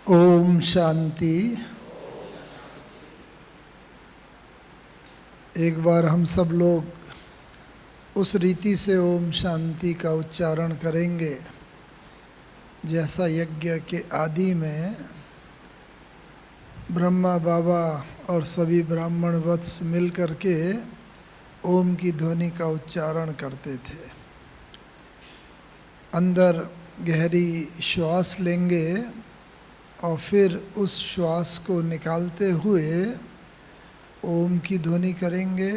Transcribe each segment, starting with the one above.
ओम शांति। एक बार हम सब लोग उस रीति से ओम शांति का उच्चारण करेंगे जैसा यज्ञ के आदि में ब्रह्मा बाबा और सभी ब्राह्मण वत्स मिल करके ओम की ध्वनि का उच्चारण करते थे। अंदर गहरी श्वास लेंगे और फिर उस श्वास को निकालते हुए ओम की ध्वनि करेंगे।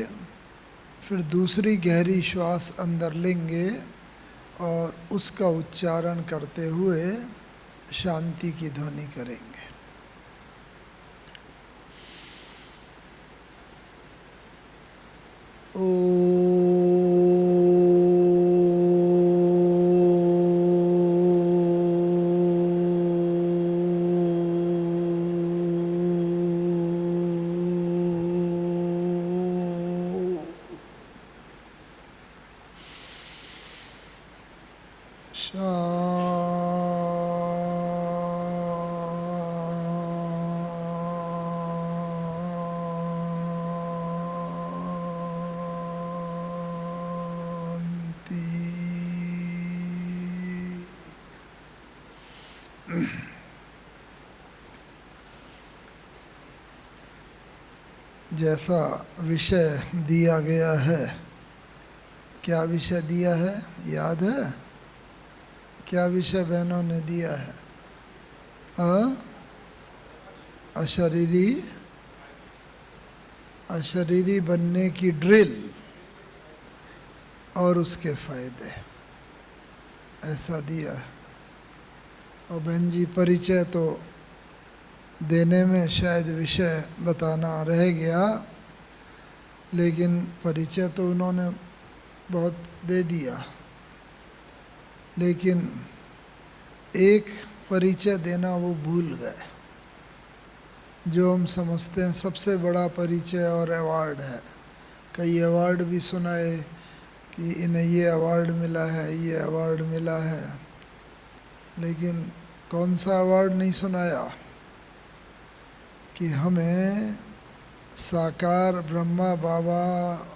फिर दूसरी गहरी श्वास अंदर लेंगे और उसका उच्चारण करते हुए शांति की ध्वनि करेंगे। जैसा विषय दिया गया है, क्या विषय दिया है याद है? क्या विषय बहनों ने दिया है? अशरीरी बनने की ड्रिल और उसके फायदे, ऐसा दिया है। और बहन जी परिचय तो देने में शायद विषय बताना रह गया, लेकिन परिचय तो उन्होंने बहुत दे दिया। लेकिन एक परिचय देना वो भूल गए, जो हम समझते हैं सबसे बड़ा परिचय और अवार्ड है। कई अवार्ड भी सुनाए कि इन्हें ये अवार्ड मिला है, ये अवार्ड मिला है, लेकिन कौन सा अवार्ड नहीं सुनाया कि हमें साकार ब्रह्मा बाबा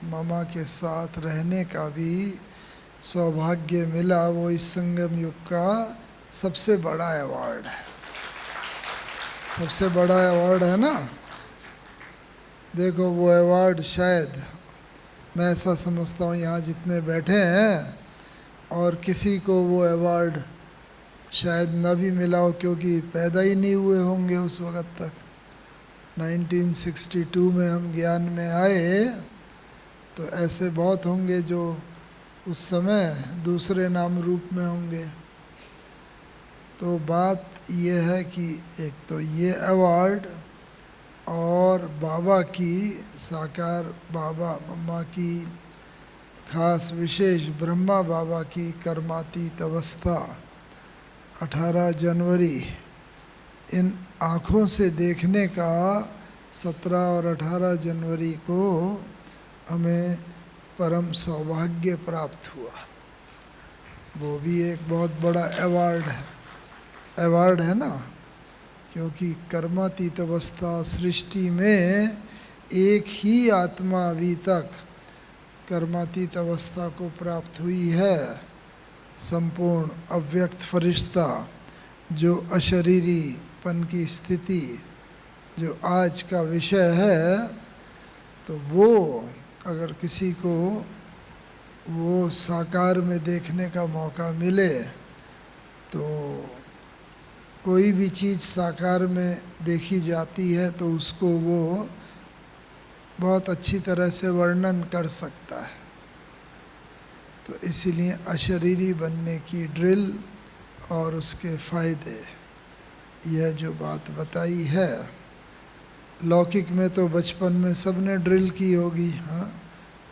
मामा के साथ रहने का भी सौभाग्य मिला। वो इस संगम युग का सबसे बड़ा अवार्ड है, सबसे बड़ा अवार्ड है ना। देखो वो अवार्ड शायद मैं ऐसा समझता हूँ यहाँ जितने बैठे हैं और किसी को वो अवार्ड शायद न भी मिला हो, क्योंकि पैदा ही नहीं हुए होंगे उस वक़्त तक। 1962 में हम ज्ञान में आए तो ऐसे बहुत होंगे जो उस समय दूसरे नाम रूप में होंगे। तो बात ये है कि एक तो ये अवार्ड और बाबा की, साकार बाबा मम्मा की, खास विशेष ब्रह्मा बाबा की कर्मातीत अवस्था 18 जनवरी, इन आँखों से देखने का 17 और 18 जनवरी को हमें परम सौभाग्य प्राप्त हुआ। वो भी एक बहुत बड़ा अवार्ड है ना, क्योंकि कर्मातीत अवस्था सृष्टि में एक ही आत्मा अभी तक कर्मातीत अवस्था को प्राप्त हुई है। संपूर्ण अव्यक्त फरिश्ता जो अशरीरीपन की स्थिति जो आज का विषय है, तो वो अगर किसी को वो साकार में देखने का मौका मिले तो कोई भी चीज़ साकार में देखी जाती है तो उसको वो बहुत अच्छी तरह से वर्णन कर सकता है। तो इसीलिए अशरीरी बनने की ड्रिल और उसके फ़ायदे, यह जो बात बताई है। लौकिक में तो बचपन में सब ने ड्रिल की होगी, हाँ,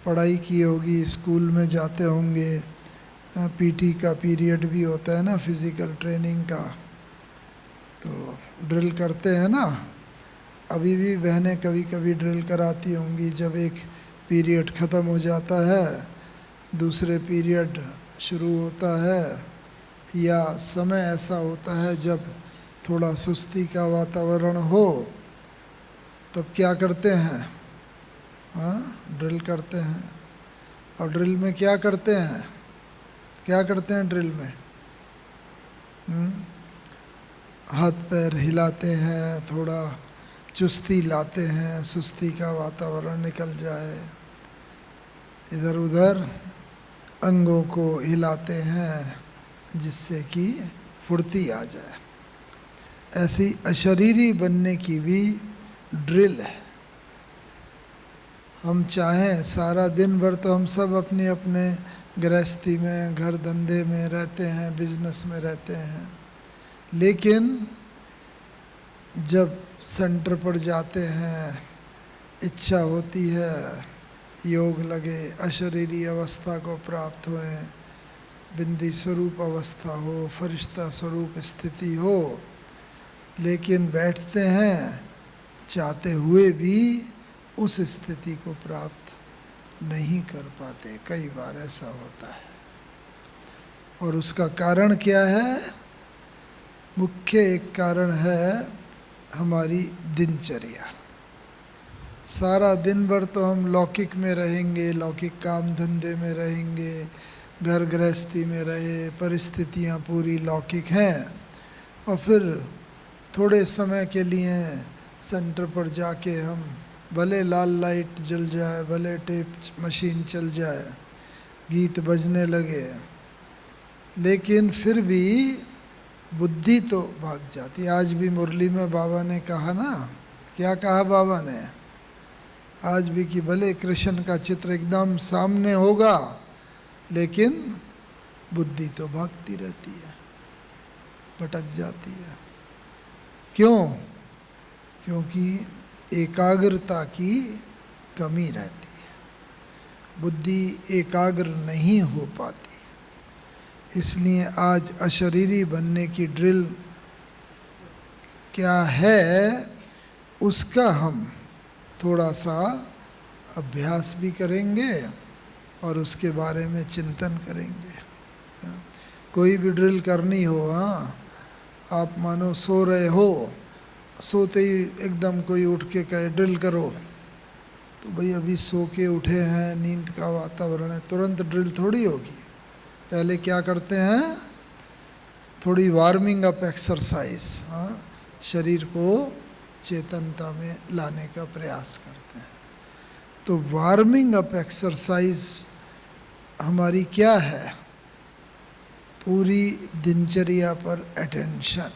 पढ़ाई की होगी, स्कूल में जाते होंगे, पीटी का पीरियड भी होता है ना, फिज़िकल ट्रेनिंग का, तो ड्रिल करते हैं ना। अभी भी बहनें कभी कभी ड्रिल कराती होंगी। जब एक पीरियड ख़त्म हो जाता है, दूसरे पीरियड शुरू होता है, या समय ऐसा होता है जब थोड़ा सुस्ती का वातावरण हो तब क्या करते हैं? हाँ, ड्रिल करते हैं। और ड्रिल में क्या करते हैं? क्या करते हैं ड्रिल में? हाथ पैर हिलाते हैं, थोड़ा चुस्ती लाते हैं, सुस्ती का वातावरण निकल जाए, इधर उधर अंगों को हिलाते हैं जिससे कि फुर्ती आ जाए। ऐसी अशरीरी बनने की भी ड्रिल है। हम चाहें सारा दिन भर तो हम सब अपने अपने गृहस्थी में, घर धंधे में रहते हैं, बिजनेस में रहते हैं, लेकिन जब सेंटर पर जाते हैं, इच्छा होती है योग लगे, अशरीरी अवस्था को प्राप्त होए, बिंदी स्वरूप अवस्था हो, फरिश्ता स्वरूप स्थिति हो, लेकिन बैठते हैं चाहते हुए भी उस स्थिति को प्राप्त नहीं कर पाते। कई बार ऐसा होता है। और उसका कारण क्या है? मुख्य एक कारण है हमारी दिनचर्या। सारा दिन भर तो हम लौकिक में रहेंगे, लौकिक काम धंधे में रहेंगे, घर गृहस्थी में रहे, परिस्थितियाँ पूरी लौकिक हैं, और फिर थोड़े समय के लिए सेंटर पर जाके हम भले लाल लाइट जल जाए, भले टेप मशीन चल जाए, गीत बजने लगे, लेकिन फिर भी बुद्धि तो भाग जाती। आज भी मुरली में बाबा ने कहा ना, क्या कहा बाबा ने? आज भी कि भले कृष्ण का चित्र एकदम सामने होगा, लेकिन बुद्धि तो भागती रहती है, भटक जाती है। क्यों? क्योंकि एकाग्रता की कमी रहती है, बुद्धि एकाग्र नहीं हो पाती। इसलिए आज अशरीरी बनने की ड्रिल क्या है, उसका हम थोड़ा सा अभ्यास भी करेंगे और उसके बारे में चिंतन करेंगे। कोई भी ड्रिल करनी हो, हाँ, आप मानो सो रहे हो, सोते ही एकदम कोई उठ के कहे ड्रिल करो, तो भाई अभी सो के उठे हैं, नींद का वातावरण है, तुरंत ड्रिल थोड़ी होगी। पहले क्या करते हैं? थोड़ी वार्मिंग अप एक्सरसाइज, हाँ, शरीर को चेतनता में लाने का प्रयास करते हैं। तो वार्मिंग अप एक्सरसाइज हमारी क्या है? पूरी दिनचर्या पर अटेंशन।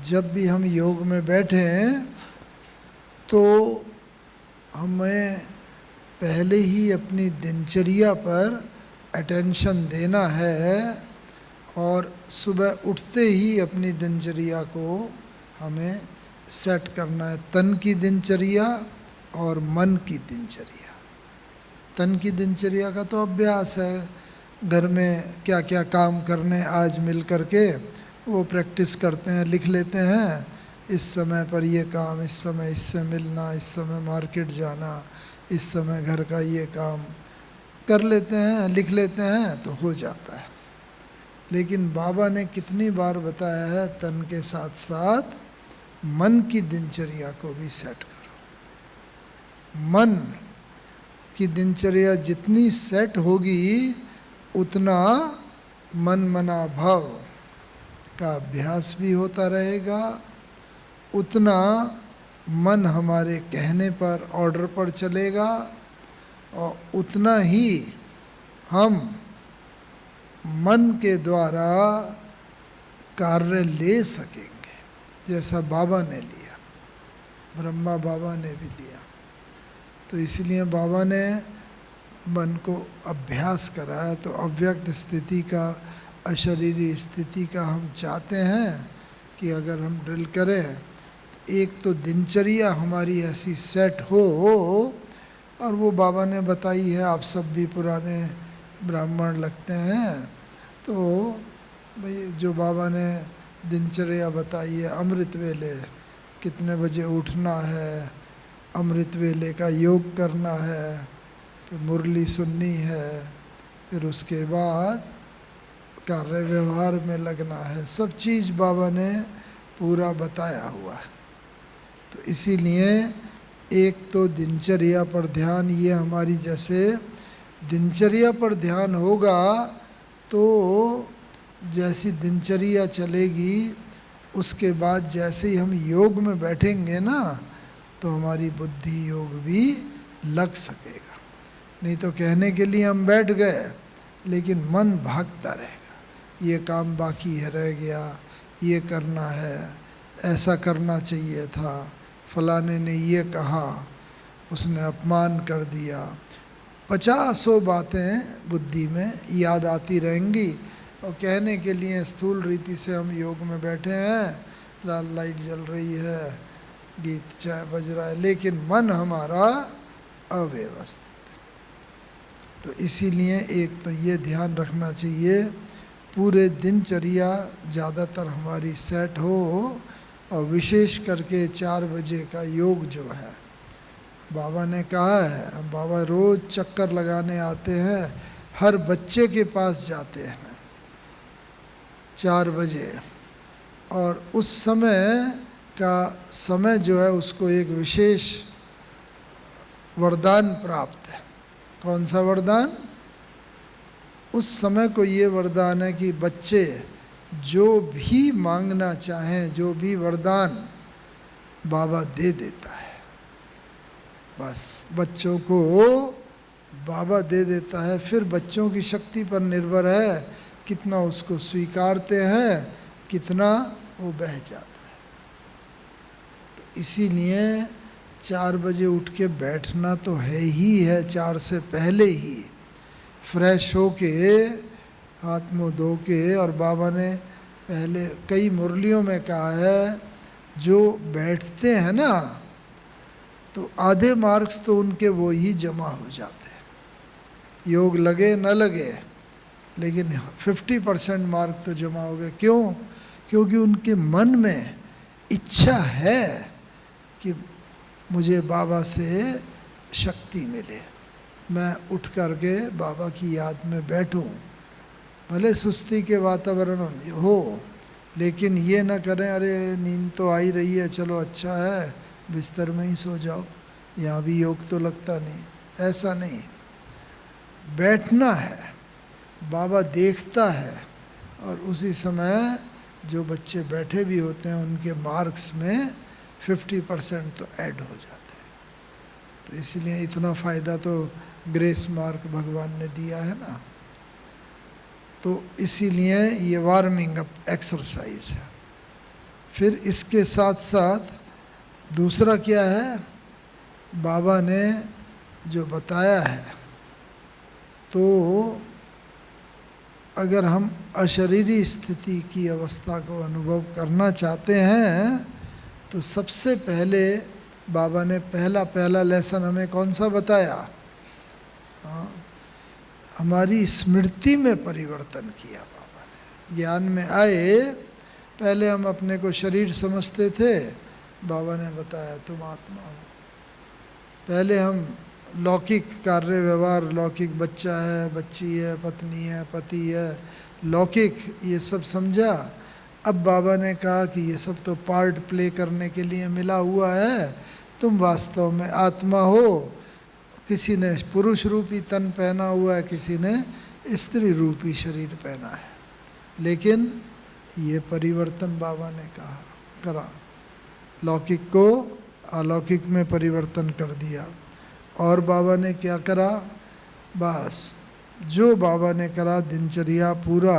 जब भी हम योग में बैठे हैं तो हमें पहले ही अपनी दिनचर्या पर अटेंशन देना है, और सुबह उठते ही अपनी दिनचर्या को हमें सेट करना है। तन की दिनचर्या और मन की दिनचर्या। तन की दिनचर्या का तो अभ्यास है, घर में क्या क्या काम करने आज मिल कर के वो प्रैक्टिस करते हैं, लिख लेते हैं, इस समय पर ये काम, इस समय इससे मिलना, इस समय मार्केट जाना, इस समय घर का ये काम कर लेते हैं, लिख लेते हैं तो हो जाता है। लेकिन बाबा ने कितनी बार बताया है, तन के साथ साथ मन की दिनचर्या को भी सेट करो। मन की दिनचर्या जितनी सेट होगी, उतना मन मना भाव का अभ्यास भी होता रहेगा, उतना मन हमारे कहने पर, ऑर्डर पर चलेगा, और उतना ही हम मन के द्वारा कार्य ले सकेंगे, जैसा बाबा ने लिया, ब्रह्मा बाबा ने भी लिया। तो इसलिए बाबा ने मन को अभ्यास कराया। तो अव्यक्त स्थिति का, अशरीरी स्थिति का हम चाहते हैं कि अगर हम ड्रिल करें, एक तो दिनचर्या हमारी ऐसी सेट हो, और वो बाबा ने बताई है, आप सब भी पुराने ब्राह्मण लगते हैं, तो भाई जो बाबा ने दिनचर्या बताई है, अमृत वेले कितने बजे उठना है, अमृत वेले का योग करना है, फिर मुरली सुननी है, फिर उसके बाद कार्य व्यवहार में लगना है, सब चीज़ बाबा ने पूरा बताया हुआ है। तो इसीलिए एक तो दिनचर्या पर ध्यान, ये हमारी जैसे दिनचर्या पर ध्यान होगा तो जैसी दिनचर्या चलेगी उसके बाद जैसे ही हम योग में बैठेंगे ना तो हमारी बुद्धि योग भी लग सकेगा। नहीं तो कहने के लिए हम बैठ गए लेकिन मन भागता रहेगा, ये काम बाकी है, रह गया, ये करना है, ऐसा करना चाहिए था, फलाने ने ये कहा, उसने अपमान कर दिया, 50 बातें बुद्धि में याद आती रहेंगी। और कहने के लिए स्थूल रीति से हम योग में बैठे हैं, लाल लाइट जल रही है, गीत चाहे बज रहा है, लेकिन मन हमारा अव्यवस्थित। तो इसीलिए एक तो ये ध्यान रखना चाहिए पूरे दिनचर्या ज़्यादातर हमारी सेट हो, और विशेष करके 4 बजे का योग जो है बाबा ने कहा है, बाबा रोज़ चक्कर लगाने आते हैं, हर बच्चे के पास जाते हैं 4 बजे, और उस समय का समय जो है उसको एक विशेष वरदान प्राप्त है। कौन सा वरदान? उस समय को ये वरदान है कि बच्चे जो भी मांगना चाहें, जो भी वरदान बाबा दे देता है। बस बच्चों को बाबा दे देता है, फिर बच्चों की शक्ति पर निर्भर है कितना उसको स्वीकारते हैं, कितना वो बह जाता है। तो इसीलिए 4 बजे उठ के बैठना तो है ही है, 4 से पहले ही फ्रेश हो के हाथ मुँह धो के। और बाबा ने पहले कई मुरलियों में कहा है जो बैठते हैं ना तो आधे मार्क्स तो उनके वो ही जमा हो जाते हैं, योग लगे न लगे, लेकिन 50% मार्क तो जमा हो गए। क्यों? क्योंकि उनके मन में इच्छा है कि मुझे बाबा से शक्ति मिले, मैं उठ करके बाबा की याद में बैठूं, भले सुस्ती के वातावरण हो, लेकिन ये ना करें अरे नींद तो आ ही रही है, चलो अच्छा है बिस्तर में ही सो जाओ, यहाँ भी योग तो लगता नहीं। ऐसा नहीं, बैठना है, बाबा देखता है, और उसी समय जो बच्चे बैठे भी होते हैं उनके मार्क्स में 50% तो ऐड हो जाते हैं। तो इसलिए इतना फ़ायदा तो ग्रेस मार्क भगवान ने दिया है ना। तो इसीलिए ये वार्मिंग अप एक्सरसाइज है। फिर इसके साथ साथ दूसरा क्या है, बाबा ने जो बताया है, तो अगर हम अशरीरी स्थिति की अवस्था को अनुभव करना चाहते हैं तो सबसे पहले बाबा ने पहला लेसन हमें कौन सा बताया? हाँ, हमारी स्मृति में परिवर्तन किया बाबा ने। ज्ञान में आए, पहले हम अपने को शरीर समझते थे, बाबा ने बताया तुम आत्मा हो। पहले हम लौकिक कार्य व्यवहार, लौकिक बच्चा है, बच्ची है, पत्नी है, पति है, लौकिक ये सब समझा। अब बाबा ने कहा कि ये सब तो पार्ट प्ले करने के लिए मिला हुआ है, तुम वास्तव में आत्मा हो। किसी ने पुरुष रूपी तन पहना हुआ है, किसी ने स्त्री रूपी शरीर पहना है, लेकिन ये परिवर्तन बाबा ने कहा करा, लौकिक को अलौकिक में परिवर्तन कर दिया। और बाबा ने क्या करा? बस जो बाबा ने करा दिनचर्या पूरा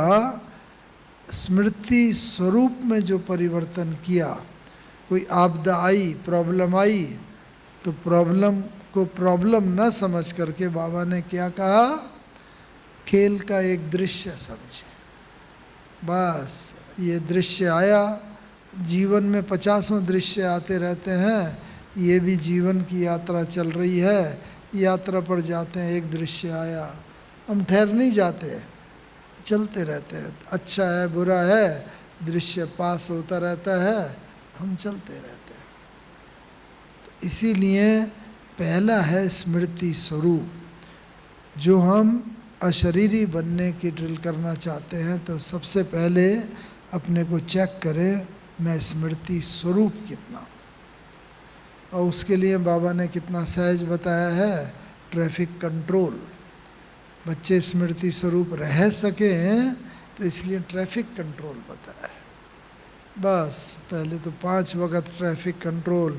स्मृति स्वरूप में जो परिवर्तन किया। कोई आपदा आई, प्रॉब्लम आई, तो प्रॉब्लम को प्रॉब्लम न समझ करके बाबा ने क्या कहा? खेल का एक दृश्य समझे। बस ये दृश्य आया, जीवन में 50 दृश्य आते रहते हैं, ये भी जीवन की यात्रा चल रही है, यात्रा पर जाते हैं, एक दृश्य आया, हम ठहर नहीं जाते, चलते रहते हैं। अच्छा है बुरा है, दृश्य पास होता रहता है, हम चलते रहते हैं। तो इसीलिए पहला है स्मृति स्वरूप, जो हम अशरीरी बनने की ड्रिल करना चाहते हैं तो सबसे पहले अपने को चेक करें मैं स्मृति स्वरूप कितना, और उसके लिए बाबा ने कितना सहज बताया है, ट्रैफिक कंट्रोल। बच्चे स्मृति स्वरूप रह सकें तो इसलिए ट्रैफिक कंट्रोल बताया है। बस पहले तो 5 वक्त ट्रैफिक कंट्रोल,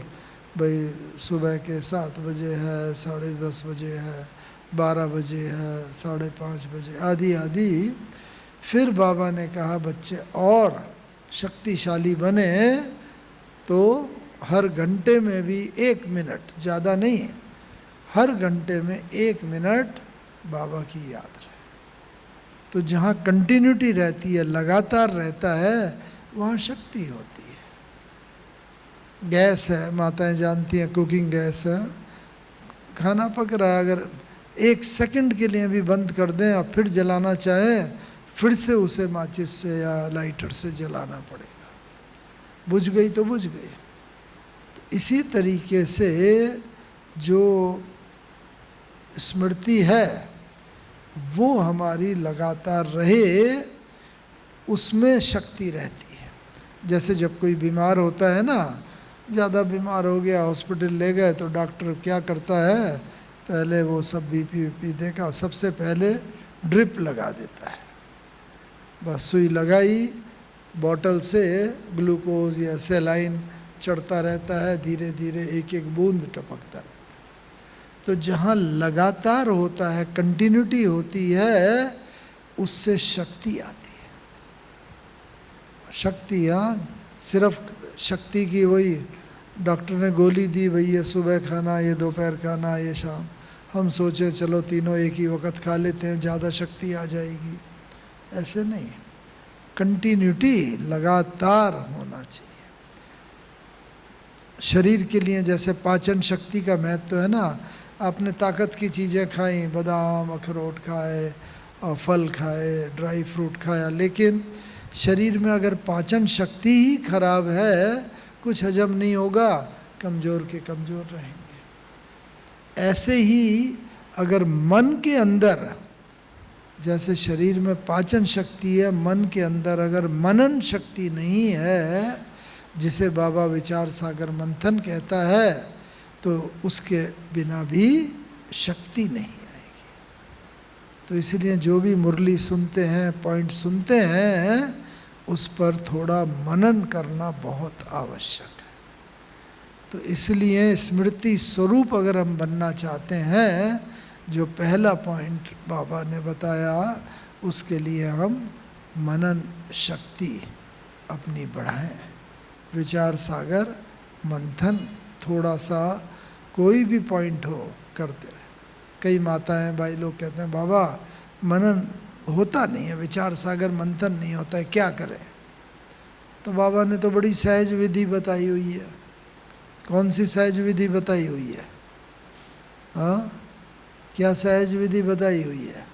भाई सुबह के 7 बजे है, 10:30 बजे है, 12 बजे है, 5:30 बजे आदि आदि। फिर बाबा ने कहा बच्चे और शक्तिशाली बने तो हर घंटे में भी 1 मिनट, ज़्यादा नहीं, हर घंटे में 1 मिनट बाबा की याद रहे। तो जहाँ कंटिन्यूटी रहती है, लगातार रहता है, वहाँ शक्ति होती है। गैस है, माताएं जानती हैं, कुकिंग गैस है, खाना पक रहा है, अगर 1 सेकंड के लिए भी बंद कर दें और फिर जलाना चाहें, फिर से उसे माचिस से या लाइटर से जलाना पड़ेगा। बुझ गई तो बुझ गई। तो इसी तरीके से जो स्मृति है वो हमारी लगातार रहे, उसमें शक्ति रहती है। जैसे जब कोई बीमार होता है ना, ज़्यादा बीमार हो गया, हॉस्पिटल ले गए तो डॉक्टर क्या करता है, पहले वो सब बीपी देखा, सबसे पहले ड्रिप लगा देता है। बस सुई लगाई, बॉटल से ग्लूकोज या सेलाइन चढ़ता रहता है, धीरे धीरे 1-1 बूंद टपकता रहता है। तो जहाँ लगातार होता है, कंटिन्यूटी होती है, उससे शक्ति आती है। शक्ति, हाँ, सिर्फ शक्ति की वही डॉक्टर ने गोली दी, भाई ये सुबह खाना, ये दोपहर खाना, ये शाम, हम सोचें चलो तीनों एक ही वक्त खा लेते हैं, ज़्यादा शक्ति आ जाएगी, ऐसे नहीं। कंटिन्यूटी लगातार होना चाहिए। शरीर के लिए जैसे पाचन शक्ति का महत्व है ना, आपने ताकत की चीज़ें खाई, बादाम अखरोट खाए और फल खाए, ड्राई फ्रूट खाया, लेकिन शरीर में अगर पाचन शक्ति ही खराब है, कुछ हजम नहीं होगा, कमज़ोर के कमज़ोर रहेंगे। ऐसे ही अगर मन के अंदर, जैसे शरीर में पाचन शक्ति है, मन के अंदर अगर मनन शक्ति नहीं है, जिसे बाबा विचार सागर मंथन कहता है, तो उसके बिना भी शक्ति नहीं आएगी। तो इसलिए जो भी मुरली सुनते हैं, पॉइंट सुनते हैं, उस पर थोड़ा मनन करना बहुत आवश्यक है। तो इसलिए स्मृति स्वरूप अगर हम बनना चाहते हैं, जो पहला पॉइंट बाबा ने बताया, उसके लिए हम मनन शक्ति अपनी बढ़ाएं। विचार सागर मंथन, थोड़ा सा कोई भी पॉइंट हो करते रहे। कई माताएं भाई लोग कहते हैं बाबा मनन होता नहीं है, विचार सागर मंथन नहीं होता है, क्या करें? तो बाबा ने तो बड़ी सहज विधि बताई हुई है। कौन सी सहज विधि बताई हुई है? हाँ, क्या सहज विधि बताई हुई है?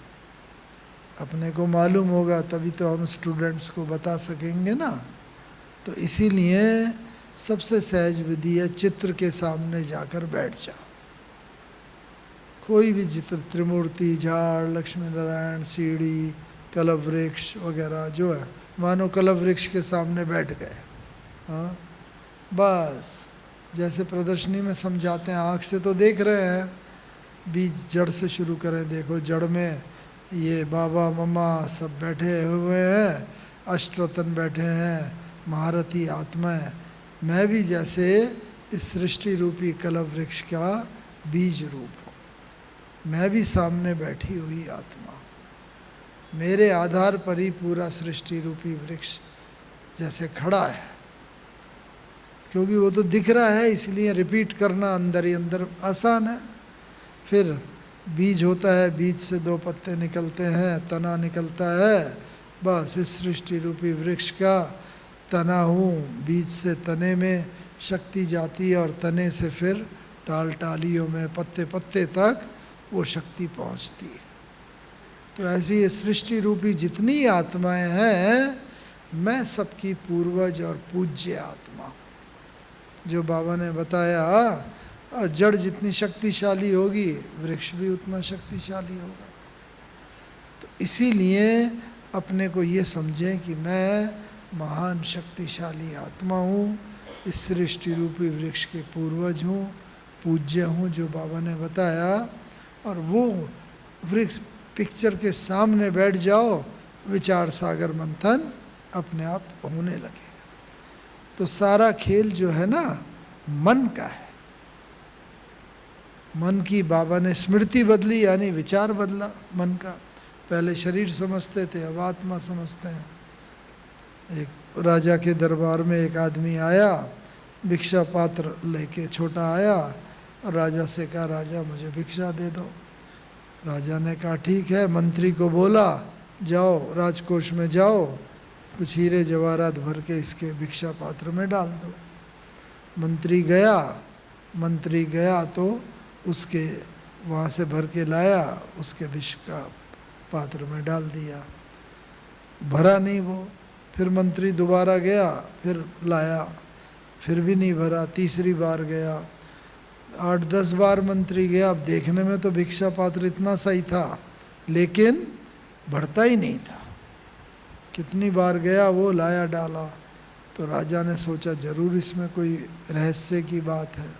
अपने को मालूम होगा तभी तो हम स्टूडेंट्स को बता सकेंगे ना। तो इसीलिए सबसे सहज विधि है, चित्र के सामने जाकर बैठ जाओ। कोई भी चित्र, त्रिमूर्ति, झाड़, लक्ष्मी नारायण, सीढ़ी, कलव वृक्ष वगैरह जो है, मानो कलव वृक्ष के सामने बैठ गए। हाँ, बस जैसे प्रदर्शनी में समझाते हैं, आँख से तो देख रहे हैं, बीज जड़ से शुरू करें। देखो जड़ में ये बाबा मम्मा सब बैठे हुए हैं, अष्टरतन बैठे हैं, महारथी आत्माएं। मैं भी जैसे इस सृष्टि रूपी कलव वृक्ष का बीज रूप हूँ, मैं भी सामने बैठी हुई आत्मा हूँ। मेरे आधार पर ही पूरा सृष्टि रूपी वृक्ष जैसे खड़ा है, क्योंकि वो तो दिख रहा है, इसलिए रिपीट करना अंदर ही अंदर आसान है। फिर बीज होता है, बीज से 2 पत्ते निकलते हैं, तना निकलता है। बस इस सृष्टि रूपी वृक्ष का तना हूँ, बीज से तने में शक्ति जाती है और तने से फिर टाल टालियों में, पत्ते पत्ते तक वो शक्ति पहुँचती है। तो ऐसी ये सृष्टि रूपी जितनी आत्माएं हैं, मैं सबकी पूर्वज और पूज्य आत्मा हूँ। जो बाबा ने बताया, जड़ जितनी शक्तिशाली होगी, वृक्ष भी उतना शक्तिशाली होगा। इसीलिए अपने को ये समझें कि मैं महान शक्तिशाली आत्मा हूँ, इस सृष्टि रूपी वृक्ष के पूर्वज हूँ, पूज्य हूँ जो बाबा ने बताया। और वो वृक्ष पिक्चर के सामने बैठ जाओ, विचार सागर मंथन अपने आप होने लगेगा। तो सारा खेल जो है ना मन का है। मन की बाबा ने स्मृति बदली, यानी विचार बदला मन का। पहले शरीर समझते थे, अब आत्मा समझते हैं। एक राजा के दरबार में एक आदमी आया, भिक्षा पात्र लेके छोटा आया और राजा से कहा, राजा मुझे भिक्षा दे दो। राजा ने कहा ठीक है। मंत्री को बोला, जाओ राजकोष में जाओ, कुछ हीरे जवाहरात भर के इसके भिक्षा पात्र में डाल दो। मंत्री गया तो उसके वहाँ से भर के लाया, उसके भिक्षा पात्र में डाल दिया। भरा नहीं वो। फिर मंत्री दोबारा गया, फिर लाया, फिर भी नहीं भरा। तीसरी बार गया, 8-10 बार मंत्री गया। अब देखने में तो भिक्षा पात्र इतना सही था, लेकिन बढ़ता ही नहीं था। कितनी बार गया वो, लाया डाला। तो राजा ने सोचा जरूर इसमें कोई रहस्य की बात है।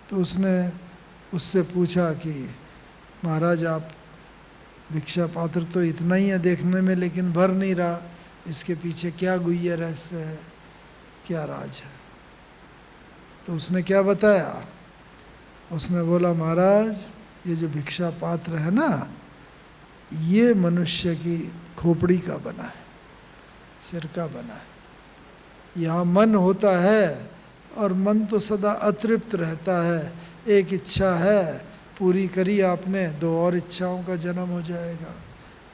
तो उसने उससे पूछा कि महाराज आप भिक्षा पात्र तो इतना ही है देखने में, लेकिन भर नहीं रहा, इसके पीछे क्या गुह्य रहस्य है, क्या राज है? तो उसने क्या बताया? उसने बोला महाराज ये जो भिक्षा पात्र है ना, ये मनुष्य की खोपड़ी का बना है, सिर का बना है। यहाँ मन होता है और मन तो सदा अतृप्त रहता है। एक इच्छा है, पूरी करी आपने, 2 और इच्छाओं का जन्म हो जाएगा।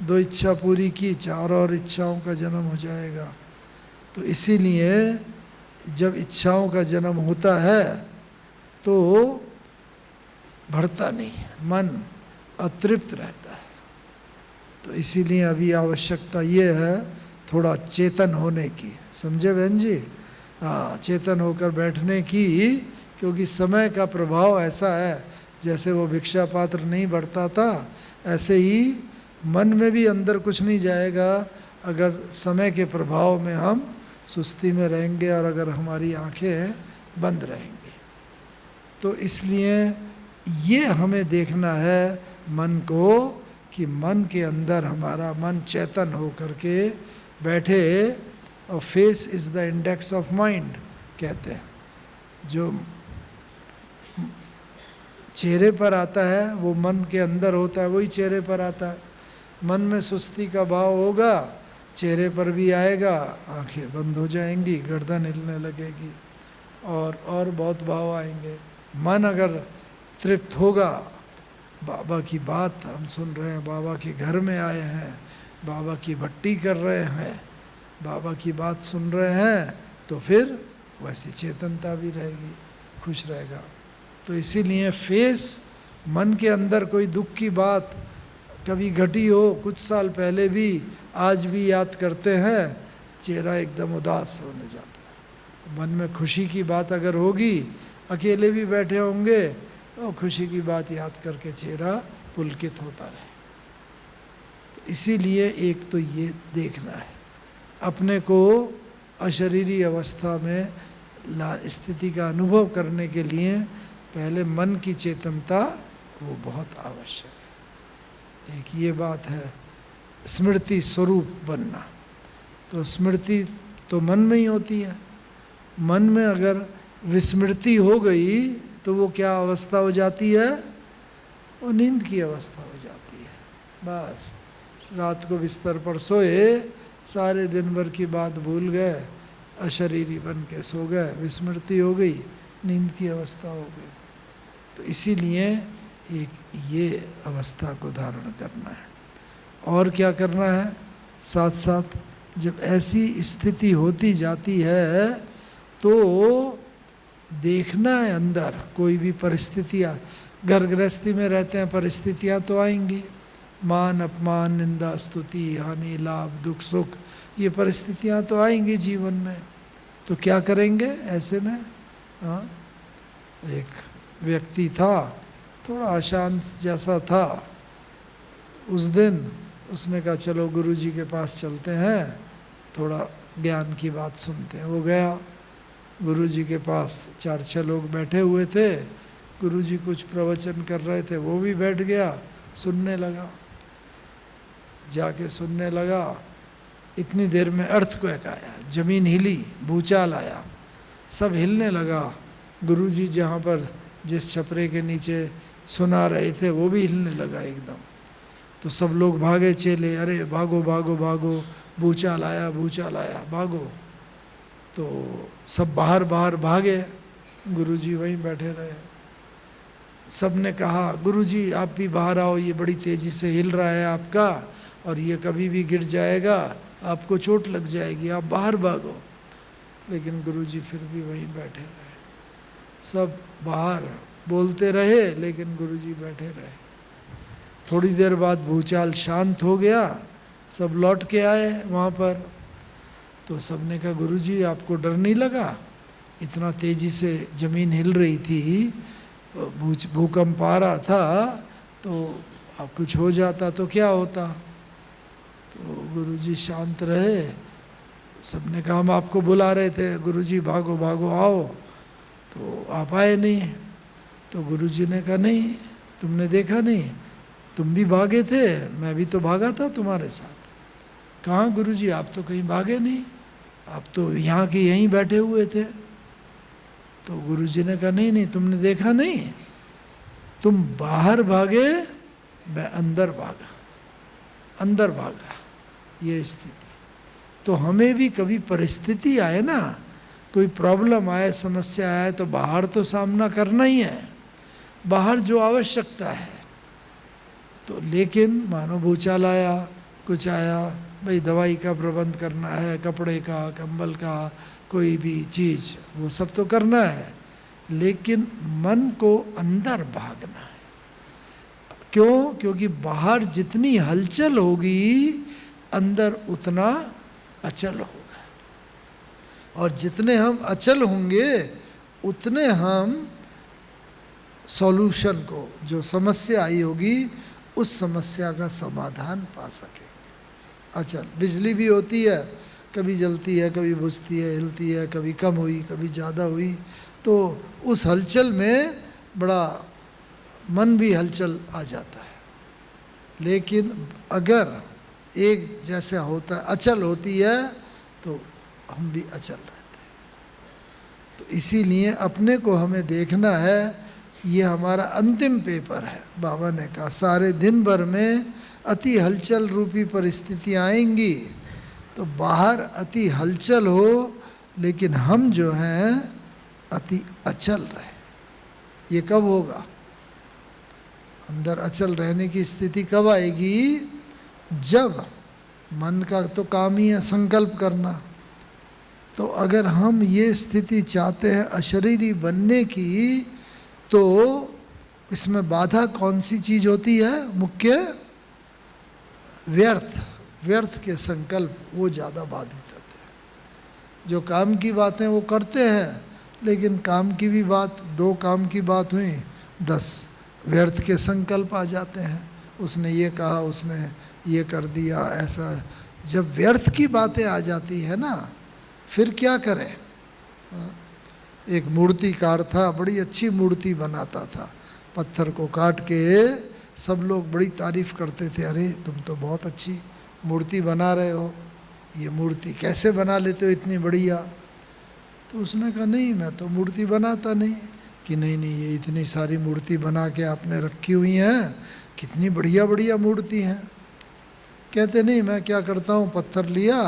2 इच्छा पूरी की, 4 और इच्छाओं का जन्म हो जाएगा। तो इसीलिए जब इच्छाओं का जन्म होता है तो बढ़ता नहीं है, मन अतृप्त रहता है। तो इसीलिए अभी आवश्यकता ये है थोड़ा चेतन होने की। समझे बहन जी? हाँ, चेतन होकर बैठने की, क्योंकि समय का प्रभाव ऐसा है, जैसे वो भिक्षा पात्र नहीं बढ़ता था, ऐसे ही मन में भी अंदर कुछ नहीं जाएगा अगर समय के प्रभाव में हम सुस्ती में रहेंगे और अगर हमारी आंखें बंद रहेंगी। तो इसलिए ये हमें देखना है मन को, कि मन के अंदर हमारा मन चेतन हो करके बैठे। और face is the index of mind कहते हैं। जो चेहरे पर आता है वो मन के अंदर होता है, वही चेहरे पर आता है। मन में सुस्ती का भाव होगा, चेहरे पर भी आएगा, आंखें बंद हो जाएंगी, गर्दन हिलने लगेगी और बहुत भाव आएंगे। मन अगर तृप्त होगा, बाबा की बात हम सुन रहे हैं, बाबा के घर में आए हैं, बाबा की भट्टी कर रहे हैं, बाबा की बात सुन रहे हैं, तो फिर वैसी चेतनता भी रहेगी, खुश रहेगा। तो इसीलिए फेस, मन के अंदर कोई दुख की बात कभी घटी हो कुछ साल पहले भी, आज भी याद करते हैं, चेहरा एकदम उदास होने जाता है। मन में खुशी की बात अगर होगी, अकेले भी बैठे होंगे और खुशी की बात याद करके चेहरा पुलकित होता रहे। तो इसीलिए एक तो ये देखना है अपने को अशरीरी अवस्था में स्थिति का अनुभव करने के लिए। पहले मन की चेतनता वो बहुत आवश्यक है। एक ये बात है, स्मृति स्वरूप बनना। तो स्मृति तो मन में ही होती है। मन में अगर विस्मृति हो गई तो वो क्या अवस्था हो जाती है? वो नींद की अवस्था हो जाती है। बस रात को बिस्तर पर सोए, सारे दिन भर की बात भूल गए, अशरीरी बन के सो गए, विस्मृति हो गई, नींद की अवस्था हो गई। तो इसीलिए एक ये अवस्था को धारण करना है। और क्या करना है? साथ साथ जब ऐसी स्थिति होती जाती है तो देखना है अंदर कोई भी परिस्थितियाँ। घर गृहस्थी में रहते हैं, परिस्थितियाँ तो आएंगी, मान अपमान, निंदा स्तुति, हानि लाभ दुख सुख, ये परिस्थितियाँ तो आएंगी जीवन में। तो क्या करेंगे ऐसे में? हाँ, एक व्यक्ति था, थोड़ा अशांत जैसा था। उस दिन उसने कहा चलो गुरुजी के पास चलते हैं, थोड़ा ज्ञान की बात सुनते हैं। वो गया गुरुजी के पास, 4-6 लोग बैठे हुए थे, गुरुजी कुछ प्रवचन कर रहे थे, वो भी बैठ गया, सुनने लगा। जाके सुनने लगा, इतनी देर में अर्थक्वेक आया, जमीन हिली, भूचाल आया, सब हिलने लगा। गुरुजी जहाँ पर जिस छपरे के नीचे सुना रहे थे वो भी हिलने लगा एकदम। तो सब लोग भागे, चेले, अरे भागो भागो भागो, भूचाल आया, भूचाल आया, भागो। तो सब बाहर बाहर भागे, गुरुजी वहीं बैठे रहे। सब ने कहा गुरुजी आप भी बाहर आओ, ये बड़ी तेज़ी से हिल रहा है आपका, और ये कभी भी गिर जाएगा, आपको चोट लग जाएगी, आप बाहर भागो। लेकिन गुरुजी फिर भी वहीं बैठे रहे। सब बाहर बोलते रहे लेकिन गुरुजी बैठे रहे। थोड़ी देर बाद भूचाल शांत हो गया, सब लौट के आए वहाँ पर। तो सब ने कहा गुरुजी आपको डर नहीं लगा? इतना तेज़ी से ज़मीन हिल रही थी, भूकंप आ रहा था, तो अब कुछ हो जाता तो क्या होता? तो गुरुजी शांत रहे। सबने कहा हम आपको बुला रहे थे, गुरुजी भागो भागो आओ, तो आप आए नहीं। तो गुरुजी ने कहा नहीं, तुमने देखा नहीं, तुम भी भागे थे, मैं भी तो भागा था तुम्हारे साथ। कहाँ गुरुजी, आप तो कहीं भागे नहीं, आप तो यहाँ के यहीं बैठे हुए थे। तो गुरुजी ने कहा नहीं नहीं, तुमने देखा नहीं, तुम बाहर भागे, मैं अंदर भागा, अंदर भागा, ये स्थिति। तो हमें भी कभी परिस्थिति आए ना, कोई प्रॉब्लम आए, समस्या आए, तो बाहर तो सामना करना ही है, बाहर जो आवश्यकता है। तो लेकिन मानो भूचाल आया, कुछ आया, भाई दवाई का प्रबंध करना है, कपड़े का, कंबल का, कोई भी चीज़, वो सब तो करना है, लेकिन मन को अंदर भागना है। क्यों? क्योंकि बाहर जितनी हलचल होगी, अंदर उतना अचल होगा, और जितने हम अचल होंगे उतने हम सॉल्यूशन को, जो समस्या आई होगी, उस समस्या का समाधान पा सकेंगे। अचल बिजली भी होती है, कभी जलती है, कभी बुझती है, हिलती है, कभी कम हुई, कभी ज़्यादा हुई, तो उस हलचल में बड़ा मन भी हलचल आ जाता है। लेकिन अगर एक जैसा होता है, अचल होती है, तो हम भी अचल रहते हैं। तो इसीलिए अपने को हमें देखना है, ये हमारा अंतिम पेपर है। बाबा ने कहा सारे दिन भर में अति हलचल रूपी परिस्थितियाँ आएंगी, तो बाहर अति हलचल हो, लेकिन हम जो हैं अति अचल रहे। ये कब होगा? अंदर अचल रहने की स्थिति कब आएगी? जब मन का तो काम ही है संकल्प करना। तो अगर हम ये स्थिति चाहते हैं अशरीरी बनने की, तो इसमें बाधा कौन सी चीज़ होती है? मुख्य व्यर्थ के संकल्प, वो ज़्यादा बाधित होते हैं। जो काम की बातें वो करते हैं, लेकिन काम की भी बात, 2 काम की बात हुई, 10 व्यर्थ के संकल्प आ जाते हैं। उसने ये कहा, उसने ये कर दिया, ऐसा। जब व्यर्थ की बातें आ जाती है ना, फिर क्या करें? एक मूर्तिकार था, बड़ी अच्छी मूर्ति बनाता था, पत्थर को काट के सब लोग बड़ी तारीफ़ करते थे, अरे तुम तो बहुत अच्छी मूर्ति बना रहे हो, ये मूर्ति कैसे बना लेते हो इतनी बढ़िया? तो उसने कहा नहीं, मैं तो मूर्ति बनाता नहीं। कि नहीं नहीं, ये इतनी सारी मूर्ति बना के आपने रखी हुई हैं, कितनी बढ़िया बढ़िया मूर्ति हैं। कहते नहीं, मैं क्या करता हूँ, पत्थर लिया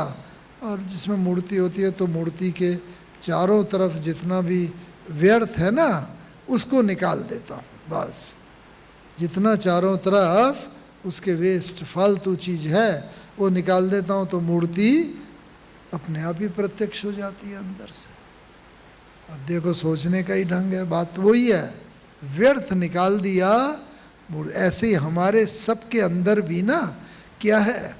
और जिसमें मूर्ति होती है तो मूर्ति के चारों तरफ जितना भी व्यर्थ है ना, उसको निकाल देता हूँ, बस। जितना चारों तरफ उसके वेस्ट, फालतू चीज़ है, वो निकाल देता हूँ, तो मूर्ति अपने आप ही प्रत्यक्ष हो जाती है अंदर से। अब देखो, सोचने का ही ढंग है, बात वही है, व्यर्थ निकाल दिया। ऐसे ही हमारे सबके अंदर भी ना क्या है,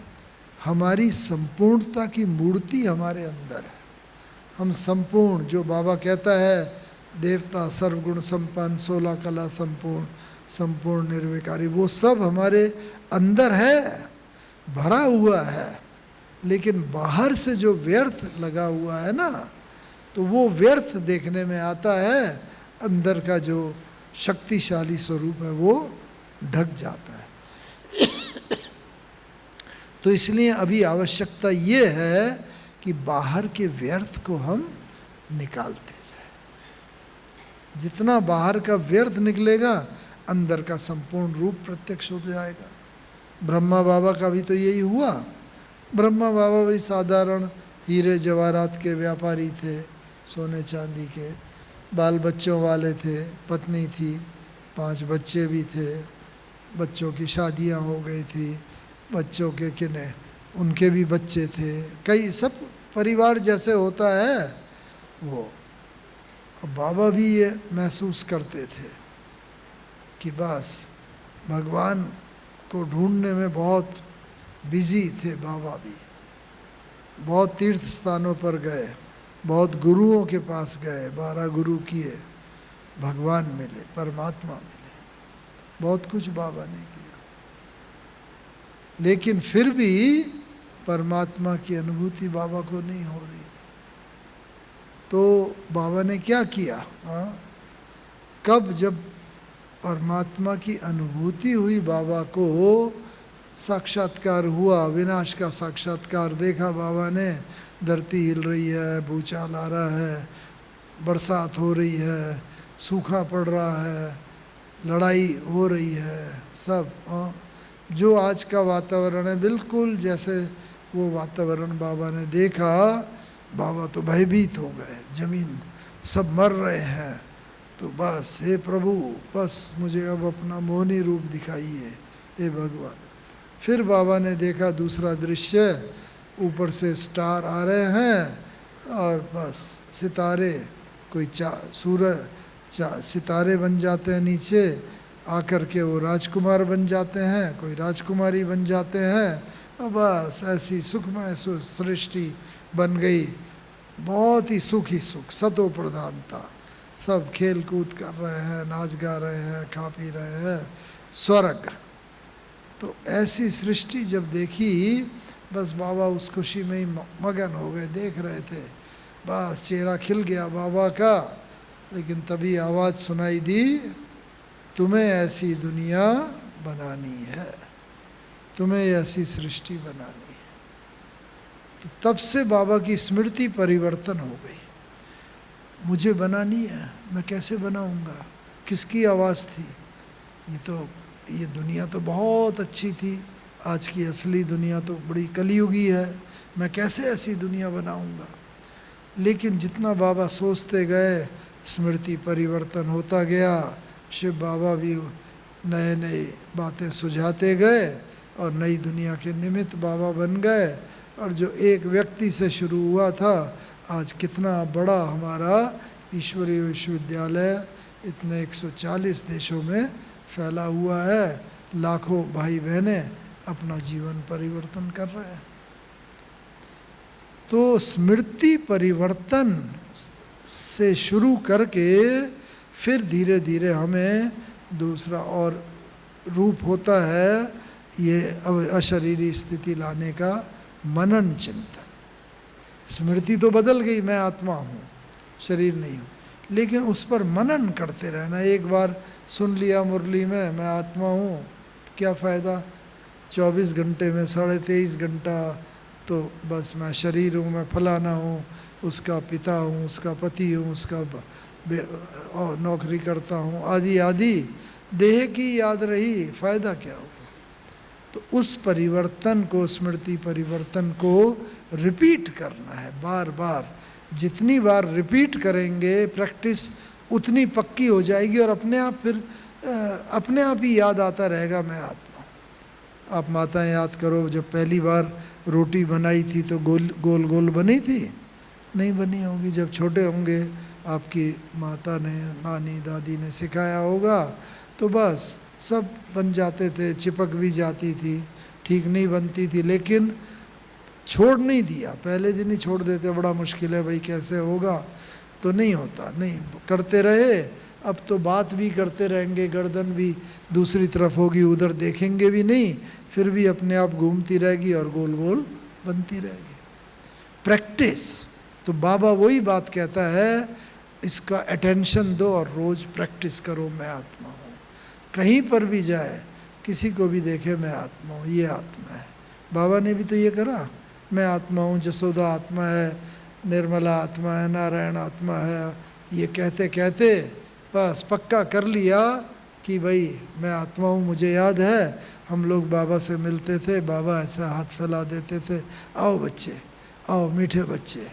हमारी संपूर्णता की मूर्ति हमारे अंदर है। हम संपूर्ण, जो बाबा कहता है, देवता सर्वगुण संपन्न, 16 कला संपूर्ण, संपूर्ण निर्विकारी, वो सब हमारे अंदर है। भरा हुआ है, लेकिन बाहर से जो व्यर्थ लगा हुआ है ना, तो वो व्यर्थ देखने में आता है, अंदर का जो शक्तिशाली स्वरूप है वो ढक जाता है। तो इसलिए अभी आवश्यकता ये है कि बाहर के व्यर्थ को हम निकालते जाए। जितना बाहर का व्यर्थ निकलेगा, अंदर का संपूर्ण रूप प्रत्यक्ष हो जाएगा। ब्रह्मा बाबा का भी तो यही हुआ। ब्रह्मा बाबा भी साधारण हीरे जवाहरात के व्यापारी थे, सोने चांदी के, बाल बच्चों वाले थे, पत्नी थी, 5 बच्चे भी थे, बच्चों की शादियां हो गई थी, बच्चों के किने उनके भी बच्चे थे, कई सब परिवार जैसे होता है वो। अब बाबा भी ये महसूस करते थे कि बस भगवान को ढूंढने में बहुत बिजी थे। बाबा भी बहुत तीर्थ स्थानों पर गए, बहुत गुरुओं के पास गए, 12 गुरु किए, भगवान मिले, परमात्मा मिले, बहुत कुछ बाबा ने किया, लेकिन फिर भी परमात्मा की अनुभूति बाबा को नहीं हो रही थी। तो बाबा ने क्या किया? कब जब परमात्मा की अनुभूति हुई, बाबा को साक्षात्कार हुआ, विनाश का साक्षात्कार देखा बाबा ने, धरती हिल रही है, भूचाल आ रहा है, बरसात हो रही है, सूखा पड़ रहा है, लड़ाई हो रही है, सब जो आज का वातावरण है बिल्कुल जैसे वो वातावरण बाबा ने देखा। बाबा तो भयभीत हो गए, जमीन सब मर रहे हैं। तो बस हे प्रभु, बस मुझे अब अपना मोहनी रूप दिखाइए हे भगवान। फिर बाबा ने देखा दूसरा दृश्य, ऊपर से स्टार आ रहे हैं और बस सितारे, कोई सूरज सितारे बन जाते हैं नीचे आकर के, वो राजकुमार बन जाते हैं, कोई राजकुमारी बन जाते हैं, और बस ऐसी सुखमय सृष्टि बन गई। बहुत ही सुख ही सुख, सतो प्रधानता, सब खेल कूद कर रहे हैं, नाच गा रहे हैं, खा पी रहे हैं, स्वर्ग। तो ऐसी सृष्टि जब देखी, बस बाबा उस खुशी में ही मगन हो गए, देख रहे थे, बस चेहरा खिल गया बाबा का। लेकिन तभी आवाज़ सुनाई दी, तुम्हें ऐसी दुनिया बनानी है, तुम्हें ऐसी सृष्टि बनानी है। तो तब से बाबा की स्मृति परिवर्तन हो गई। मुझे बनानी है, मैं कैसे बनाऊंगा? किसकी आवाज़ थी? ये दुनिया तो बहुत अच्छी थी, आज की असली दुनिया तो बड़ी कलयुगी है, मैं कैसे ऐसी दुनिया बनाऊंगा? लेकिन जितना बाबा सोचते गए, स्मृति परिवर्तन होता गया, शिव बाबा भी नए नए बातें सुझाते गए और नई दुनिया के निमित्त बाबा बन गए। और जो एक व्यक्ति से शुरू हुआ था, आज कितना बड़ा हमारा ईश्वरीय विश्वविद्यालय इतने 140 देशों में फैला हुआ है, लाखों भाई बहनें अपना जीवन परिवर्तन कर रहे हैं। तो स्मृति परिवर्तन से शुरू करके फिर धीरे धीरे हमें दूसरा और रूप होता है, ये अब अशरीरी स्थिति लाने का मनन चिंतन। स्मृति तो बदल गई, मैं आत्मा हूँ, शरीर नहीं हूँ, लेकिन उस पर मनन करते रहना। एक बार सुन लिया मुरली में मैं आत्मा हूँ, क्या फ़ायदा? 24 घंटे में 23.5 घंटा तो बस मैं शरीर हूँ, मैं फलाना हूँ, उसका पिता हूँ, उसका पति हूँ, उसका और नौकरी करता हूँ, आदि आदि। देह की याद रही, फ़ायदा क्या होगा? तो उस परिवर्तन को, स्मृति परिवर्तन को रिपीट करना है बार बार। जितनी बार रिपीट करेंगे प्रैक्टिस, उतनी पक्की हो जाएगी और अपने आप फिर अपने आप ही याद आता रहेगा मैं आत्मा। आप माताएं याद करो, जब पहली बार रोटी बनाई थी तो गोल गोल गोल बनी थी? नहीं बनी होगी। जब छोटे होंगे आपकी माता ने, नानी दादी ने सिखाया होगा, तो बस सब बन जाते थे, चिपक भी जाती थी, ठीक नहीं बनती थी, लेकिन छोड़ नहीं दिया। पहले दिन ही छोड़ देते, बड़ा मुश्किल है भाई, कैसे होगा? तो नहीं होता, नहीं करते रहे। अब तो बात भी करते रहेंगे, गर्दन भी दूसरी तरफ होगी, उधर देखेंगे भी नहीं, फिर भी अपने आप घूमती रहेगी और गोल गोल बनती रहेगी। प्रैक्टिस, तो बाबा वही बात कहता है, इसका अटेंशन दो और रोज़ प्रैक्टिस करो, मैं आत्मा हूँ। कहीं पर भी जाए, किसी को भी देखे, मैं आत्मा हूँ, ये आत्मा है। बाबा ने भी तो ये करा, मैं आत्मा हूँ, जसोदा आत्मा है, निर्मला आत्मा है, नारायण आत्मा है, ये कहते कहते बस पक्का कर लिया कि भाई मैं आत्मा हूँ। मुझे याद है हम लोग बाबा से मिलते थे, बाबा ऐसा हाथ फैला देते थे, आओ बच्चे, आओ मीठे बच्चे,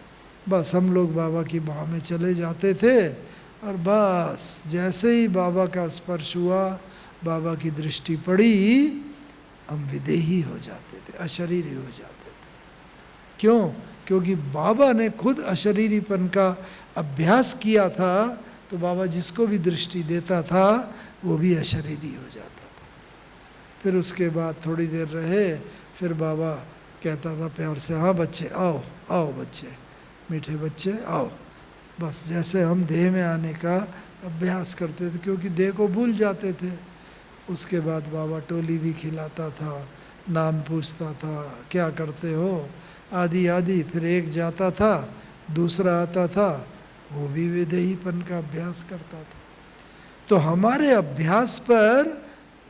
बस हम लोग बाबा की बाह में चले जाते थे और बस जैसे ही बाबा का स्पर्श हुआ, बाबा की दृष्टि पड़ी, हम विदेही हो जाते थे, अशरीरी हो जाते थे। क्यों? क्योंकि बाबा ने खुद अशरीरीपन का अभ्यास किया था, तो बाबा जिसको भी दृष्टि देता था वो भी अशरीरी हो जाता था। फिर उसके बाद थोड़ी देर रहे, फिर बाबा कहता था प्यार से, हाँ बच्चे आओ, आओ बच्चे, मीठे बच्चे आओ। बस जैसे हम देह में आने का अभ्यास करते थे, क्योंकि देह को भूल जाते थे। उसके बाद बाबा टोली भी खिलाता था, नाम पूछता था, क्या करते हो, आदि आदि। फिर एक जाता था, दूसरा आता था, वो भी विदेहीपन का अभ्यास करता था। तो हमारे अभ्यास पर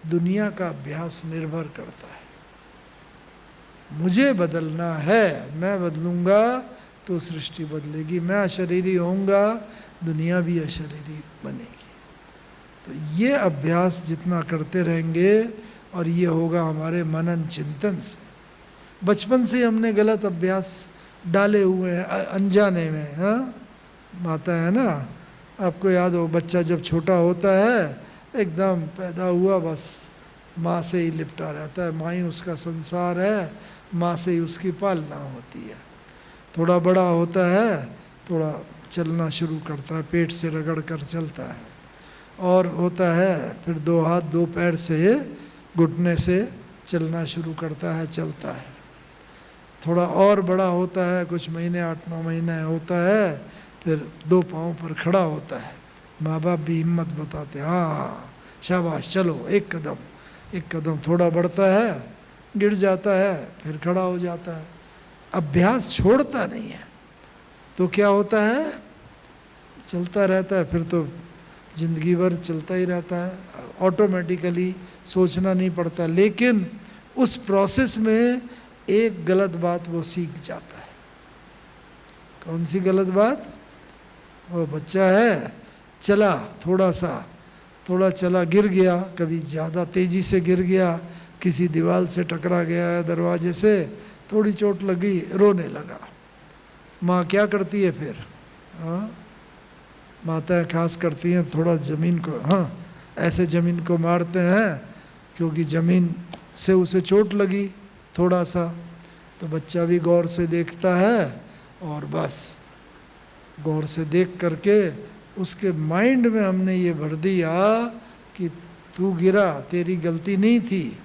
दुनिया का अभ्यास निर्भर करता है। मुझे बदलना है, मैं बदलूंगा तो सृष्टि बदलेगी, मैं अशरीरी होऊंगा, दुनिया भी अशरीरी बनेगी। तो ये अभ्यास जितना करते रहेंगे, और ये होगा हमारे मनन चिंतन से। बचपन से हमने गलत अभ्यास डाले हुए हैं अनजाने में। हाँ, माता है ना, आपको याद हो, बच्चा जब छोटा होता है, एकदम पैदा हुआ बस माँ से ही लिपटा रहता है, माँ ही उसका संसार है, माँ से ही उसकी पालना होती है। थोड़ा बड़ा होता है, थोड़ा चलना शुरू करता है, पेट से रगड़ कर चलता है, और होता है फिर 2 हाथ 2 पैर से, घुटने से चलना शुरू करता है, चलता है। थोड़ा और बड़ा होता है, कुछ महीने 8-9 महीने होता है, फिर 2 पाँव पर खड़ा होता है। माँ बाप भी हिम्मत बताते हैं, हाँ शाबाश चलो, एक कदम, थोड़ा बढ़ता है, गिर जाता है, फिर खड़ा हो जाता है। अभ्यास छोड़ता नहीं है, तो क्या होता है, चलता रहता है, फिर तो ज़िंदगी भर चलता ही रहता है, ऑटोमेटिकली सोचना नहीं पड़ता। लेकिन उस प्रोसेस में एक गलत बात वो सीख जाता है। कौन सी गलत बात? वो बच्चा है, चला थोड़ा चला, गिर गया, कभी ज़्यादा तेज़ी से गिर गया, किसी दीवार से टकरा गया है, दरवाजे से, थोड़ी चोट लगी, रोने लगा। माँ क्या करती है फिर? हाँ, माताएं खास करती हैं, थोड़ा ज़मीन को, हाँ ऐसे ज़मीन को मारते हैं, क्योंकि ज़मीन से उसे चोट लगी थोड़ा सा। तो बच्चा भी गौर से देखता है, और बस गौर से देख करके उसके माइंड में हमने ये भर दिया कि तू गिरा, तेरी गलती नहीं थी,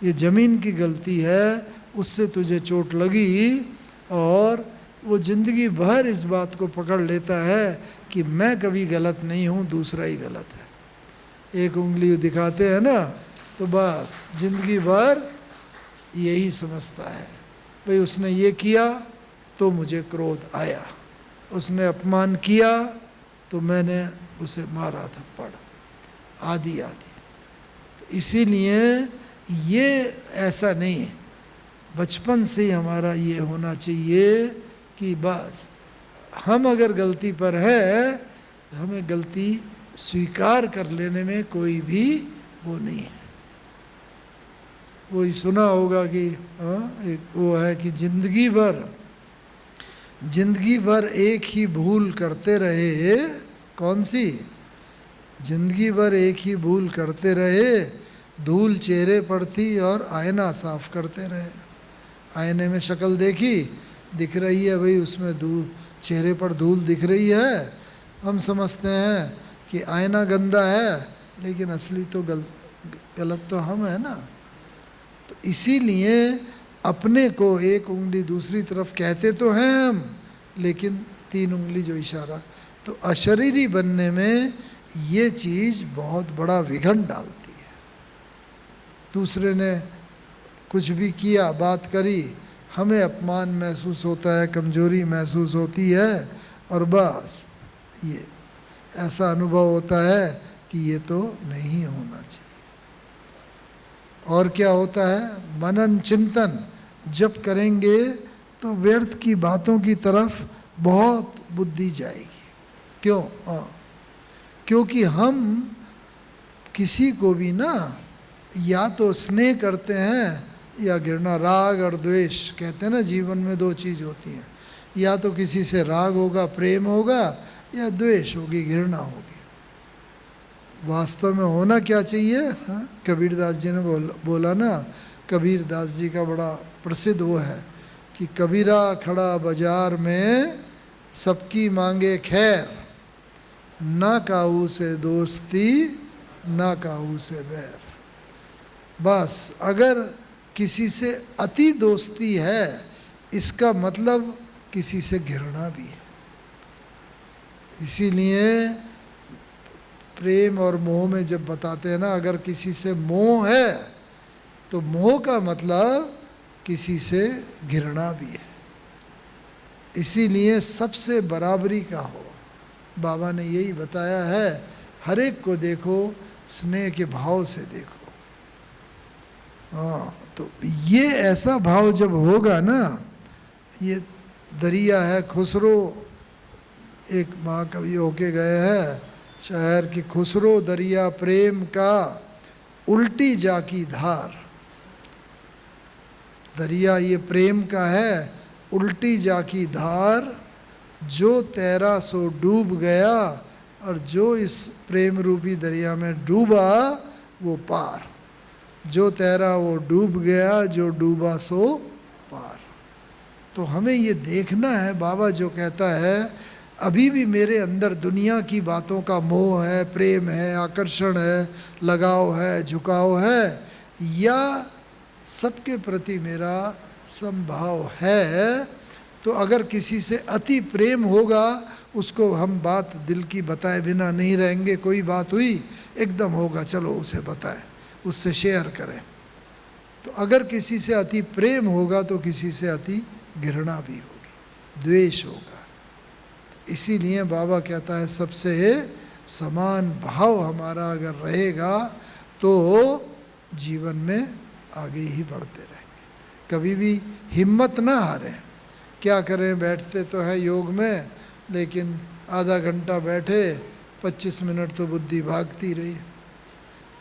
ये ज़मीन की गलती है, उससे तुझे चोट लगी। और वो ज़िंदगी भर इस बात को पकड़ लेता है कि मैं कभी गलत नहीं हूँ, दूसरा ही गलत है। एक उंगली दिखाते हैं ना, तो बस ज़िंदगी भर यही समझता है, भाई उसने ये किया तो मुझे क्रोध आया, उसने अपमान किया तो मैंने उसे मारा थप्पड़, आदि आदि। तो इसीलिए ये ऐसा नहीं है, बचपन से ही हमारा ये होना चाहिए कि बस हम अगर गलती पर है, तो हमें गलती स्वीकार कर लेने में कोई भी वो नहीं है। वही सुना होगा कि एक वो है कि जिंदगी भर एक ही भूल करते रहे। कौन सी? जिंदगी भर एक ही भूल करते रहे, धूल चेहरे पर थी और आईना साफ करते रहे। आईने में शक्ल देखी, दिख रही है भाई, उसमें चेहरे पर धूल दिख रही है, हम समझते हैं कि आईना गंदा है, लेकिन असली तो गलत तो हम है ना। तो इसीलिए अपने को एक उंगली दूसरी तरफ कहते तो हैं हम, लेकिन 3 उंगली जो इशारा, तो अशरीरी बनने में ये चीज़ बहुत बड़ा विघन डालती है। दूसरे ने कुछ भी किया, बात करी, हमें अपमान महसूस होता है, कमजोरी महसूस होती है, और बस ये ऐसा अनुभव होता है कि ये तो नहीं होना चाहिए। और क्या होता है, मनन चिंतन जब करेंगे तो व्यर्थ की बातों की तरफ बहुत बुद्धि जाएगी। क्यों? क्योंकि हम किसी को भी ना या तो स्नेह करते हैं या घृणा। राग और द्वेष कहते हैं ना, जीवन में दो चीज़ होती हैं, या तो किसी से राग होगा, प्रेम होगा, या द्वेष होगी, घृणा होगी। वास्तव में होना क्या चाहिए? हाँ, कबीरदास जी ने बोला ना, कबीरदास जी का बड़ा प्रसिद्ध वो है कि कबीरा खड़ा बाजार में सबकी मांगे खैर, ना काहू से दोस्ती ना काहू से बैर। बस अगर किसी से अति दोस्ती है, इसका मतलब किसी से घृणा भी है। इसीलिए प्रेम और मोह में जब बताते हैं ना, अगर किसी से मोह है तो मोह का मतलब किसी से घृणा भी है। इसीलिए सबसे बराबरी का हो, बाबा ने यही बताया है, हर एक को देखो स्नेह के भाव से देखो। हाँ, तो ये ऐसा भाव जब होगा ना, ये दरिया है, खुसरो एक महाकवि होके गए हैं शहर की, खुसरो दरिया प्रेम का उल्टी जाकी धार। दरिया ये प्रेम का है, उल्टी जाकी धार, जो तैरा सो डूब गया, और जो इस प्रेम रूपी दरिया में डूबा वो पार। जो तैरा वो डूब गया, जो डूबा सो पार। तो हमें ये देखना है, बाबा जो कहता है अभी भी मेरे अंदर दुनिया की बातों का मोह है, प्रेम है, आकर्षण है, लगाव है, झुकाव है, या सबके प्रति मेरा संभाव है। तो अगर किसी से अति प्रेम होगा, उसको हम बात दिल की बताए बिना नहीं रहेंगे। कोई बात हुई एकदम होगा, चलो उसे बताएं, उससे शेयर करें। तो अगर किसी से अति प्रेम होगा तो किसी से अति घृणा भी होगी, द्वेष होगा। इसीलिए बाबा कहता है सबसे समान भाव हमारा अगर रहेगा तो जीवन में आगे ही बढ़ते रहेंगे। कभी भी हिम्मत ना हारें। क्या करें, बैठते तो हैं योग में, लेकिन आधा घंटा बैठे, 25 मिनट तो बुद्धि भागती रही।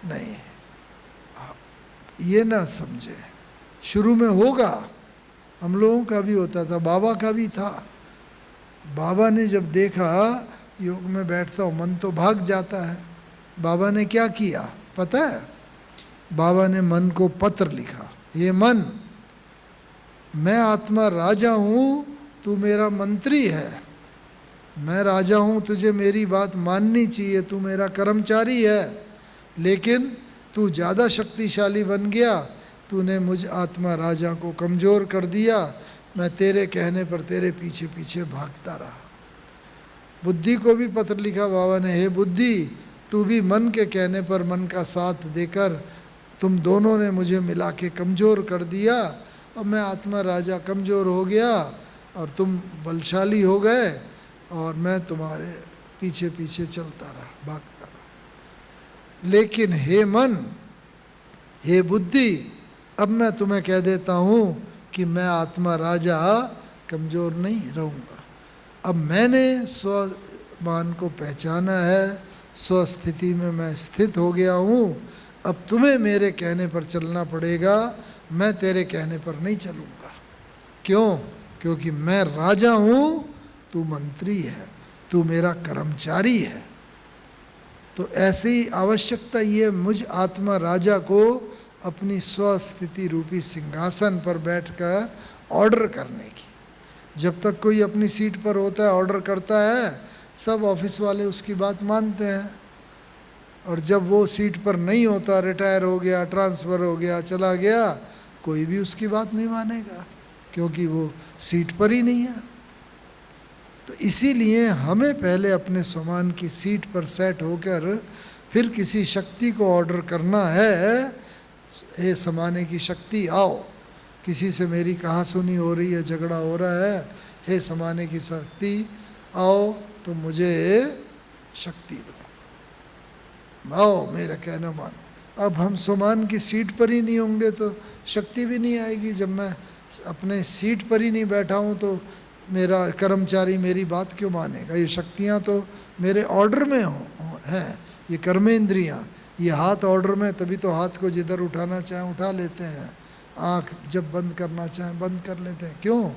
नहीं, ये ना समझे। शुरू में होगा, हम लोगों का भी होता था, बाबा का भी था। बाबा ने जब देखा योग में बैठता हूँ मन तो भाग जाता है, बाबा ने क्या किया पता है? बाबा ने मन को पत्र लिखा, ये मन, मैं आत्मा राजा हूँ, तू मेरा मंत्री है। मैं राजा हूँ, तुझे मेरी बात माननी चाहिए, तू मेरा कर्मचारी है। लेकिन तू ज़्यादा शक्तिशाली बन गया, तूने मुझ आत्मा राजा को कमज़ोर कर दिया। मैं तेरे कहने पर तेरे पीछे पीछे भागता रहा। बुद्धि को भी पत्र लिखा बाबा ने, हे बुद्धि, तू भी मन के कहने पर मन का साथ देकर तुम दोनों ने मुझे मिला के कमज़ोर कर दिया। अब मैं आत्मा राजा कमज़ोर हो गया और तुम बलशाली हो गए, और मैं तुम्हारे पीछे पीछे चलता रहा, भागता रहा। लेकिन हे मन, हे बुद्धि, अब मैं तुम्हें कह देता हूँ कि मैं आत्मा राजा कमज़ोर नहीं रहूँगा। अब मैंने स्वमान को पहचाना है, स्वस्थिति में मैं स्थित हो गया हूँ। अब तुम्हें मेरे कहने पर चलना पड़ेगा, मैं तेरे कहने पर नहीं चलूँगा। क्यों? क्योंकि मैं राजा हूँ, तू मंत्री है, तू मेरा कर्मचारी है। तो ऐसे ही आवश्यकता ये मुझ आत्मा राजा को अपनी स्वस्थिति रूपी सिंहासन पर बैठकर ऑर्डर करने की। जब तक कोई अपनी सीट पर होता है, ऑर्डर करता है, सब ऑफिस वाले उसकी बात मानते हैं। और जब वो सीट पर नहीं होता, रिटायर हो गया, ट्रांसफ़र हो गया, चला गया, कोई भी उसकी बात नहीं मानेगा, क्योंकि वो सीट पर ही नहीं है। तो इसीलिए हमें पहले अपने स्वमान की सीट पर सेट होकर फिर किसी शक्ति को ऑर्डर करना है। हे समाने की शक्ति आओ, किसी से मेरी कहा सुनी हो रही है, झगड़ा हो रहा है, हे समाने की शक्ति आओ तो मुझे शक्ति दो, आओ मेरा कहना मानो। अब हम सुमान की सीट पर ही नहीं होंगे तो शक्ति भी नहीं आएगी। जब मैं अपने सीट पर ही नहीं बैठा हूँ तो मेरा कर्मचारी मेरी बात क्यों मानेगा। ये शक्तियाँ तो मेरे ऑर्डर में हैं, ये कर्मेंद्रियाँ, ये हाथ ऑर्डर में, तभी तो हाथ को जिधर उठाना चाहें उठा लेते हैं, आँख जब बंद करना चाहें बंद कर लेते हैं। क्यों?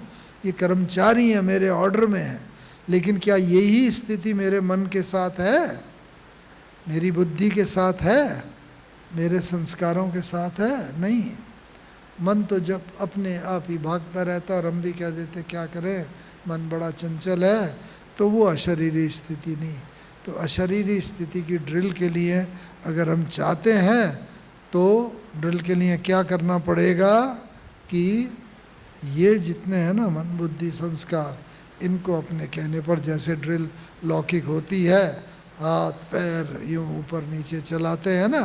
ये कर्मचारी हैं, मेरे ऑर्डर में हैं। लेकिन क्या यही स्थिति मेरे मन के साथ है, मेरी बुद्धि के साथ है, मेरे संस्कारों के साथ है? नहीं। मन तो जब अपने आप ही भागता रहता, और हम भी कह देते क्या करें, मन बड़ा चंचल है, तो वो अशरीरी स्थिति नहीं। तो अशरीरी स्थिति की ड्रिल के लिए अगर हम चाहते हैं तो ड्रिल के लिए क्या करना पड़ेगा कि ये जितने हैं ना मन बुद्धि संस्कार, इनको अपने कहने पर, जैसे ड्रिल लौकिक होती है, हाथ पैर यूँ ऊपर नीचे चलाते हैं ना,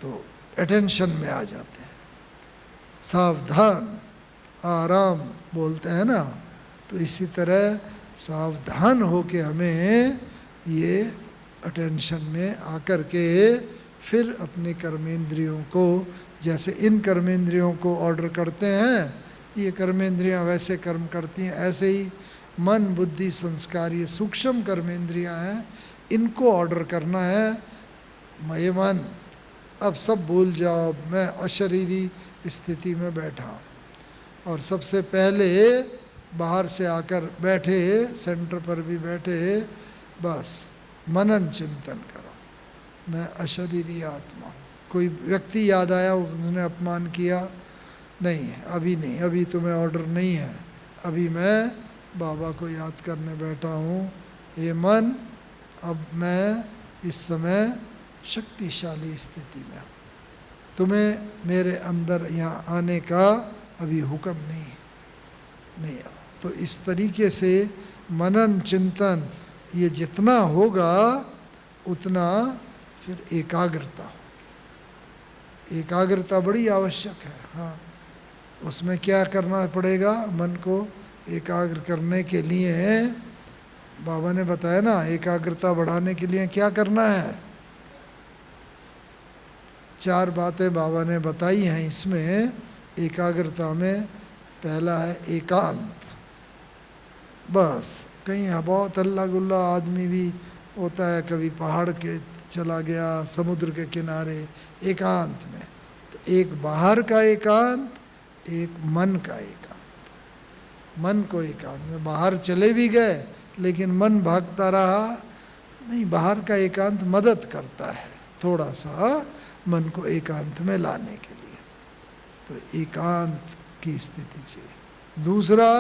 तो अटेंशन में आ जाते हैं। सावधान आराम बोलते हैं ना, तो इसी तरह सावधान हो के हमें ये अटेंशन में आकर के फिर अपने कर्मेंद्रियों को, जैसे इन कर्मेंद्रियों को ऑर्डर करते हैं, ये कर्मेंद्रियां वैसे कर्म करती हैं, ऐसे ही मन बुद्धि संस्कार ये सूक्ष्म कर्मेंद्रियां हैं, इनको ऑर्डर करना है। ये मन अब सब भूल जाओ, मैं अशरीरी स्थिति में बैठा, और सबसे पहले बाहर से आकर बैठे, सेंटर पर भी बैठे, बस मनन चिंतन करो, मैं अशरीरी आत्मा हूँ। कोई व्यक्ति याद आया, उसने अपमान किया, नहीं अभी नहीं, अभी तुम्हें ऑर्डर नहीं है, अभी मैं बाबा को याद करने बैठा हूँ। ये मन, अब मैं इस समय शक्तिशाली स्थिति में हूँ, तुम्हें मेरे अंदर यहाँ आने का अभी हुक्म नहीं आ। तो इस तरीके से मनन चिंतन ये जितना होगा उतना फिर एकाग्रता होगी। एकाग्रता बड़ी आवश्यक है। हाँ, उसमें क्या करना पड़ेगा, मन को एकाग्र करने के लिए बाबा ने बताया ना, एकाग्रता बढ़ाने के लिए क्या करना है। 4 बातें बाबा ने बताई हैं इसमें एकाग्रता में। पहला है एकांत। बस कहीं बहुत अल्लाह गुल्ला आदमी भी होता है, कभी पहाड़ के चला गया, समुद्र के किनारे, एकांत में। तो एक बाहर का एकांत, एक मन का एकांत। मन को एकांत में, बाहर चले भी गए लेकिन मन भागता रहा नहीं, बाहर का एकांत मदद करता है थोड़ा सा मन को एकांत में लाने के लिए। तो एकांत की स्थिति चाहिए। दूसरा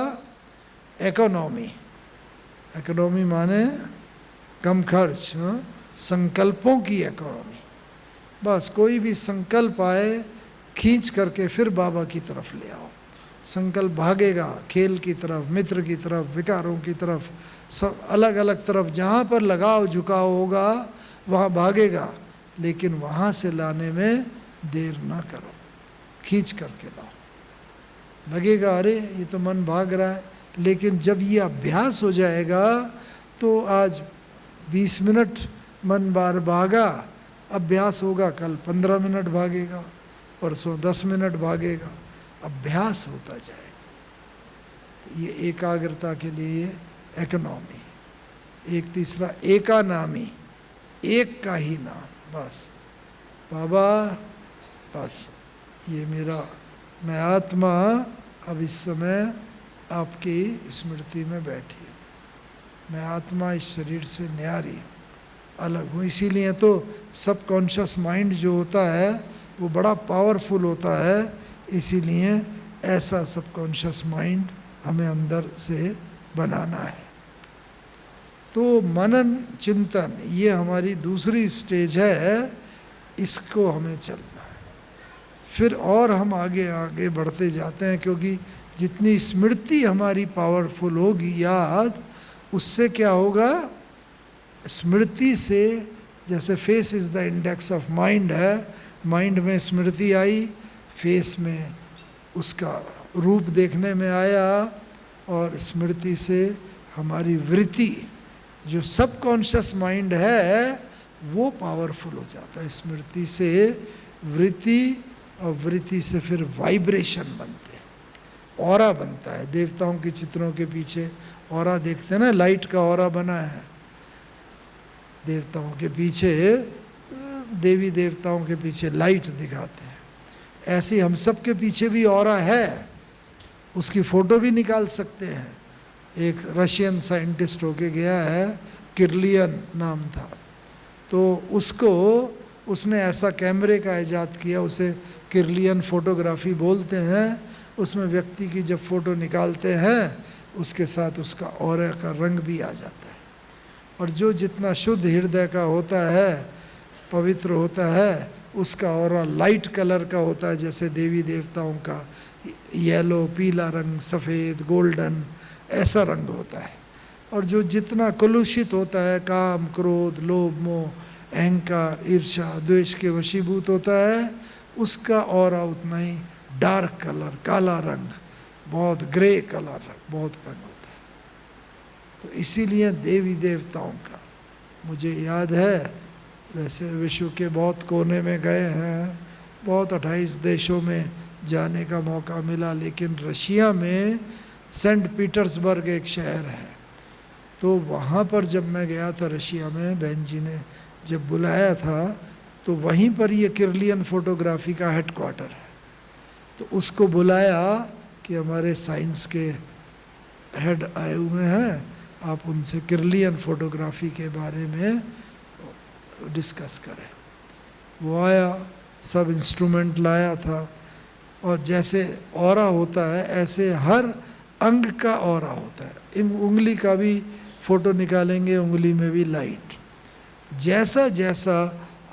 इकोनॉमी। इकोनॉमी माने कम खर्च, संकल्पों की इकोनॉमी। बस कोई भी संकल्प आए, खींच करके फिर बाबा की तरफ ले आओ। संकल्प भागेगा खेल की तरफ, मित्र की तरफ, विकारों की तरफ, सब अलग अलग तरफ, जहाँ पर लगाव झुकाव होगा वहाँ भागेगा, लेकिन वहाँ से लाने में देर ना करो, खींच करके लाओ। लगेगा अरे ये तो मन भाग रहा है, लेकिन जब ये अभ्यास हो जाएगा तो आज 20 मिनट मन बार भागा, अभ्यास होगा, कल 15 मिनट भागेगा, परसों 10 मिनट भागेगा, अभ्यास होता जाएगा। तो ये एकाग्रता के लिए इकोनॉमी। एक तीसरा एका नामी, एक का ही नाम। बस बाबा, बस ये मेरा, मैं आत्मा अब इस समय आपकी स्मृति में बैठी हूँ, मैं आत्मा इस शरीर से न्यारी अलग हूँ। इसीलिए तो सबकॉन्शियस माइंड जो होता है वो बड़ा पावरफुल होता है, इसीलिए ऐसा सबकॉन्शियस माइंड हमें अंदर से बनाना है। तो मनन चिंतन ये हमारी दूसरी स्टेज है, इसको हमें चलना है। फिर और हम आगे आगे बढ़ते जाते हैं, क्योंकि जितनी स्मृति हमारी पावरफुल होगी, याद, उससे क्या होगा, स्मृति से, जैसे face is the index of mind है, माइंड में स्मृति आई, फेस में उसका रूप देखने में आया, और स्मृति से हमारी वृत्ति, जो सबकॉन्शियस माइंड है, वो पावरफुल हो जाता है। स्मृति से वृत्ति, और वृत्ति से फिर वाइब्रेशन बनते हैं, ऑरा बनता है। देवताओं के चित्रों के पीछे ऑरा देखते हैं ना, लाइट का ऑरा बना है। देवताओं के पीछे, देवी देवताओं के पीछे लाइट दिखाते हैं। ऐसे ही हम सब के पीछे भी ऑरा है, उसकी फ़ोटो भी निकाल सकते हैं। एक रशियन साइंटिस्ट होके गया है, किरलियन नाम था, तो उसने ऐसा कैमरे का ईजाद किया, उसे किरलियन फोटोग्राफी बोलते हैं। उसमें व्यक्ति की जब फ़ोटो निकालते हैं, उसके साथ उसका ऑरा का रंग भी आ जाता है। और जो जितना शुद्ध हृदय का होता है, पवित्र होता है, उसका ऑरा लाइट कलर का होता है, जैसे देवी देवताओं का येलो, पीला रंग, सफ़ेद, गोल्डन, ऐसा रंग होता है। और जो जितना कलुषित होता है, काम, क्रोध, लोभ, मोह, अहंकार, ईर्ष्या, द्वेष के वशीभूत होता है, उसका ऑरा उतना ही डार्क कलर, काला रंग, बहुत ग्रे कलर, बहुत रंग होता है। तो इसीलिए देवी देवताओं का मुझे याद है, वैसे विश्व के बहुत कोने में गए हैं, बहुत 28 देशों में जाने का मौका मिला, लेकिन रशिया में सेंट पीटर्सबर्ग एक शहर है, तो वहाँ पर जब मैं गया था रशिया में, बहन जी ने जब बुलाया था, तो वहीं पर ये किरलियन फोटोग्राफी का हेडक्वार्टर है। तो उसको बुलाया कि हमारे साइंस के हेड आए हुए हैं, आप उनसे किरलियन फोटोग्राफी के बारे में डिस्कस करें। वो आया, सब इंस्ट्रूमेंट लाया था, और जैसे ऑरा होता है, ऐसे हर अंग का ऑरा होता है। उंगली का भी फ़ोटो निकालेंगे, उंगली में भी लाइट, जैसा जैसा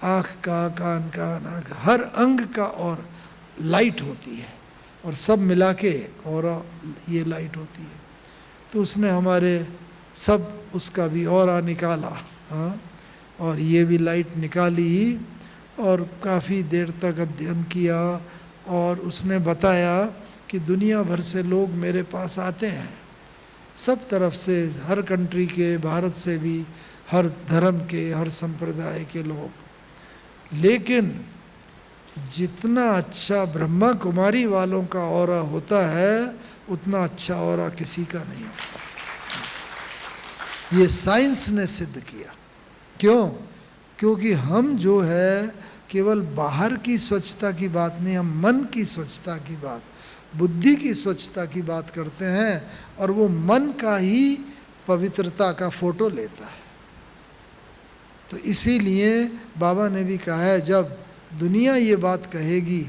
आँख का, कान का, नाक, हर अंग का और लाइट होती है, और सब मिला के ऑरा ये लाइट होती है। तो उसने हमारे सब उसका भी ऑरा निकाला, हाँ, और ये भी लाइट निकाली, और काफ़ी देर तक अध्ययन किया, और उसने बताया कि दुनिया भर से लोग मेरे पास आते हैं, सब तरफ से, हर कंट्री के, भारत से भी, हर धर्म के, हर संप्रदाय के लोग, लेकिन जितना अच्छा ब्रह्मा कुमारी वालों का ऑरा होता है, उतना अच्छा ऑरा किसी का नहीं होता। ये साइंस ने सिद्ध किया। क्यों? क्योंकि हम जो है केवल बाहर की स्वच्छता की बात नहीं, हम मन की स्वच्छता की बात, बुद्धि की स्वच्छता की बात करते हैं, और वो मन का ही पवित्रता का फोटो लेता है। तो इसीलिए बाबा ने भी कहा है, जब दुनिया ये बात कहेगी,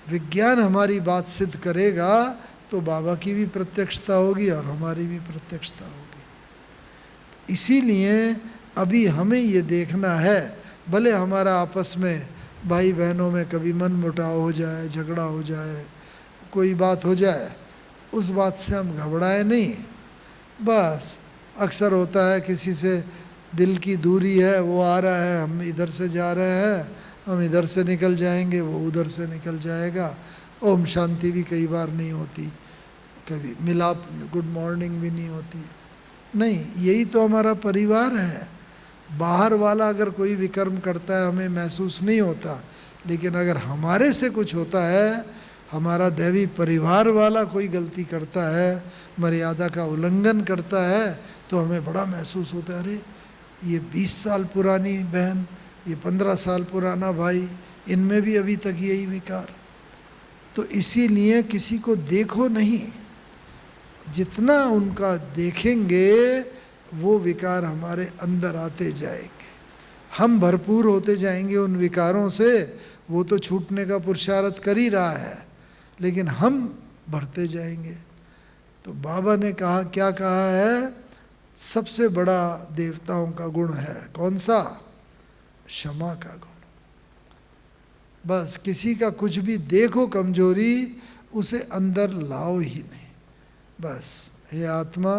विज्ञान हमारी बात सिद्ध करेगा, तो बाबा की भी प्रत्यक्षता होगी और हमारी भी प्रत्यक्षता होगी। इसीलिए अभी हमें ये देखना है, भले हमारा आपस में भाई बहनों में कभी मन मुटाव हो जाए, झगड़ा हो जाए, कोई बात हो जाए, उस बात से हम घबराए नहीं। बस अक्सर होता है किसी से दिल की दूरी है, वो आ रहा है, हम इधर से जा रहे हैं, हम इधर से निकल जाएंगे, वो उधर से निकल जाएगा। ओम शांति भी कई बार नहीं होती, कभी मिलाप, गुड मॉर्निंग भी नहीं होती। नहीं, यही तो हमारा परिवार है। बाहर वाला अगर कोई विकर्म करता है हमें महसूस नहीं होता, लेकिन अगर हमारे से कुछ होता है, हमारा दैवी परिवार वाला कोई गलती करता है, मर्यादा का उल्लंघन करता है, तो हमें बड़ा महसूस होता है, अरे ये 20 साल पुरानी बहन, ये 15 साल पुराना भाई, इनमें भी अभी तक यही विकार। तो इसीलिए किसी को देखो नहीं, जितना उनका देखेंगे वो विकार हमारे अंदर आते जाएंगे, हम भरपूर होते जाएंगे उन विकारों से। वो तो छूटने का पुरुषार्थ कर ही रहा है, लेकिन हम बढ़ते जाएंगे। तो बाबा ने कहा, क्या कहा है, सबसे बड़ा देवताओं का गुण है कौन सा? क्षमा का गुण। बस किसी का कुछ भी देखो कमजोरी, उसे अंदर लाओ ही नहीं। बस हे आत्मा,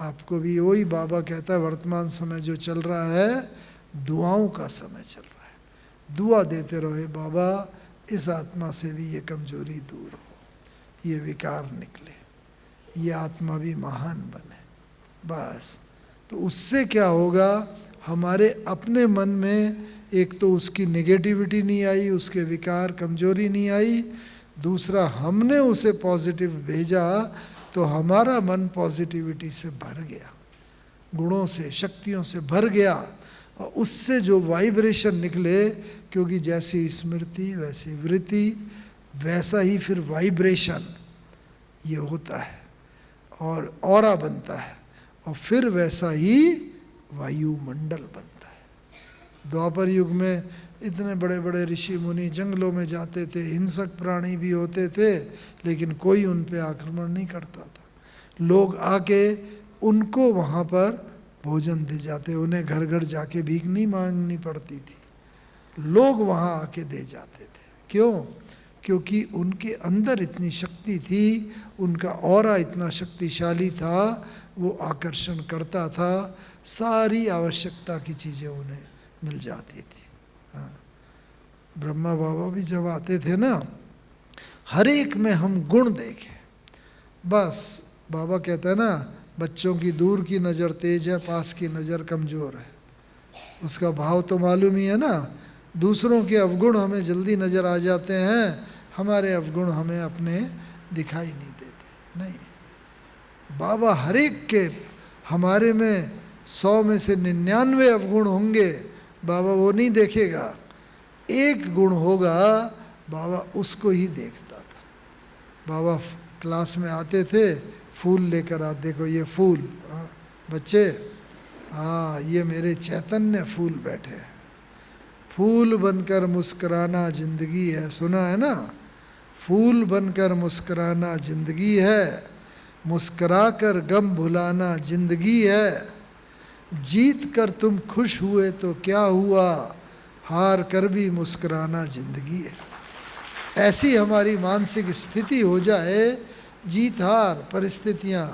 आपको भी वही बाबा कहता है, वर्तमान समय जो चल रहा है दुआओं का समय चल रहा है। दुआ देते रहो, "हे बाबा इस आत्मा से भी ये कमजोरी दूर हो, ये विकार निकले, ये आत्मा भी महान बने।" बस। तो उससे क्या होगा, हमारे अपने मन में एक तो उसकी नेगेटिविटी नहीं आई, उसके विकार कमजोरी नहीं आई, दूसरा हमने उसे पॉजिटिव भेजा तो हमारा मन पॉजिटिविटी से भर गया, गुणों से शक्तियों से भर गया, और उससे जो वाइब्रेशन निकले, क्योंकि जैसी स्मृति वैसी वृत्ति वैसा ही फिर वाइब्रेशन ये होता है और ऑरा बनता है, और फिर वैसा ही वायुमंडल बनता है। द्वापर युग में इतने बड़े बड़े ऋषि मुनि जंगलों में जाते थे, हिंसक प्राणी भी होते थे, लेकिन कोई उन पे आक्रमण नहीं करता था। लोग आके उनको वहाँ पर भोजन दे जाते, उन्हें घर घर जाके भीख नहीं मांगनी पड़ती थी, लोग वहाँ आके दे जाते थे। क्यों? क्योंकि उनके अंदर इतनी शक्ति थी, उनका ऑरा इतना शक्तिशाली था, वो आकर्षण करता था, सारी आवश्यकता की चीज़ें उन्हें मिल जाती थी। हाँ। ब्रह्मा बाबा भी जब आते थे ना, हर एक में हम गुण देखें। बस बाबा कहता है ना, बच्चों की दूर की नज़र तेज है, पास की नज़र कमज़ोर है। उसका भाव तो मालूम ही है ना। दूसरों के अवगुण हमें जल्दी नज़र आ जाते हैं, हमारे अवगुण हमें अपने दिखाई नहीं देते। नहीं, बाबा हर एक के, हमारे में 100 में से 99 अवगुण होंगे, बाबा वो नहीं देखेगा, एक गुण होगा, बाबा उसको ही देखता था। बाबा क्लास में आते थे, फूल लेकर आते, देखो ये फूल, हाँ बच्चे, हाँ ये मेरे चैतन्य फूल बैठे हैं, फूल बनकर मुस्कुराना जिंदगी है, सुना है ना, फूल बनकर मुस्कुराना जिंदगी है, मुस्कुरा कर गम भुलाना जिंदगी है, जीत कर तुम खुश हुए तो क्या हुआ, हार कर भी मुस्कुराना जिंदगी है। ऐसी हमारी मानसिक स्थिति हो जाए, जीत हार परिस्थितियाँ,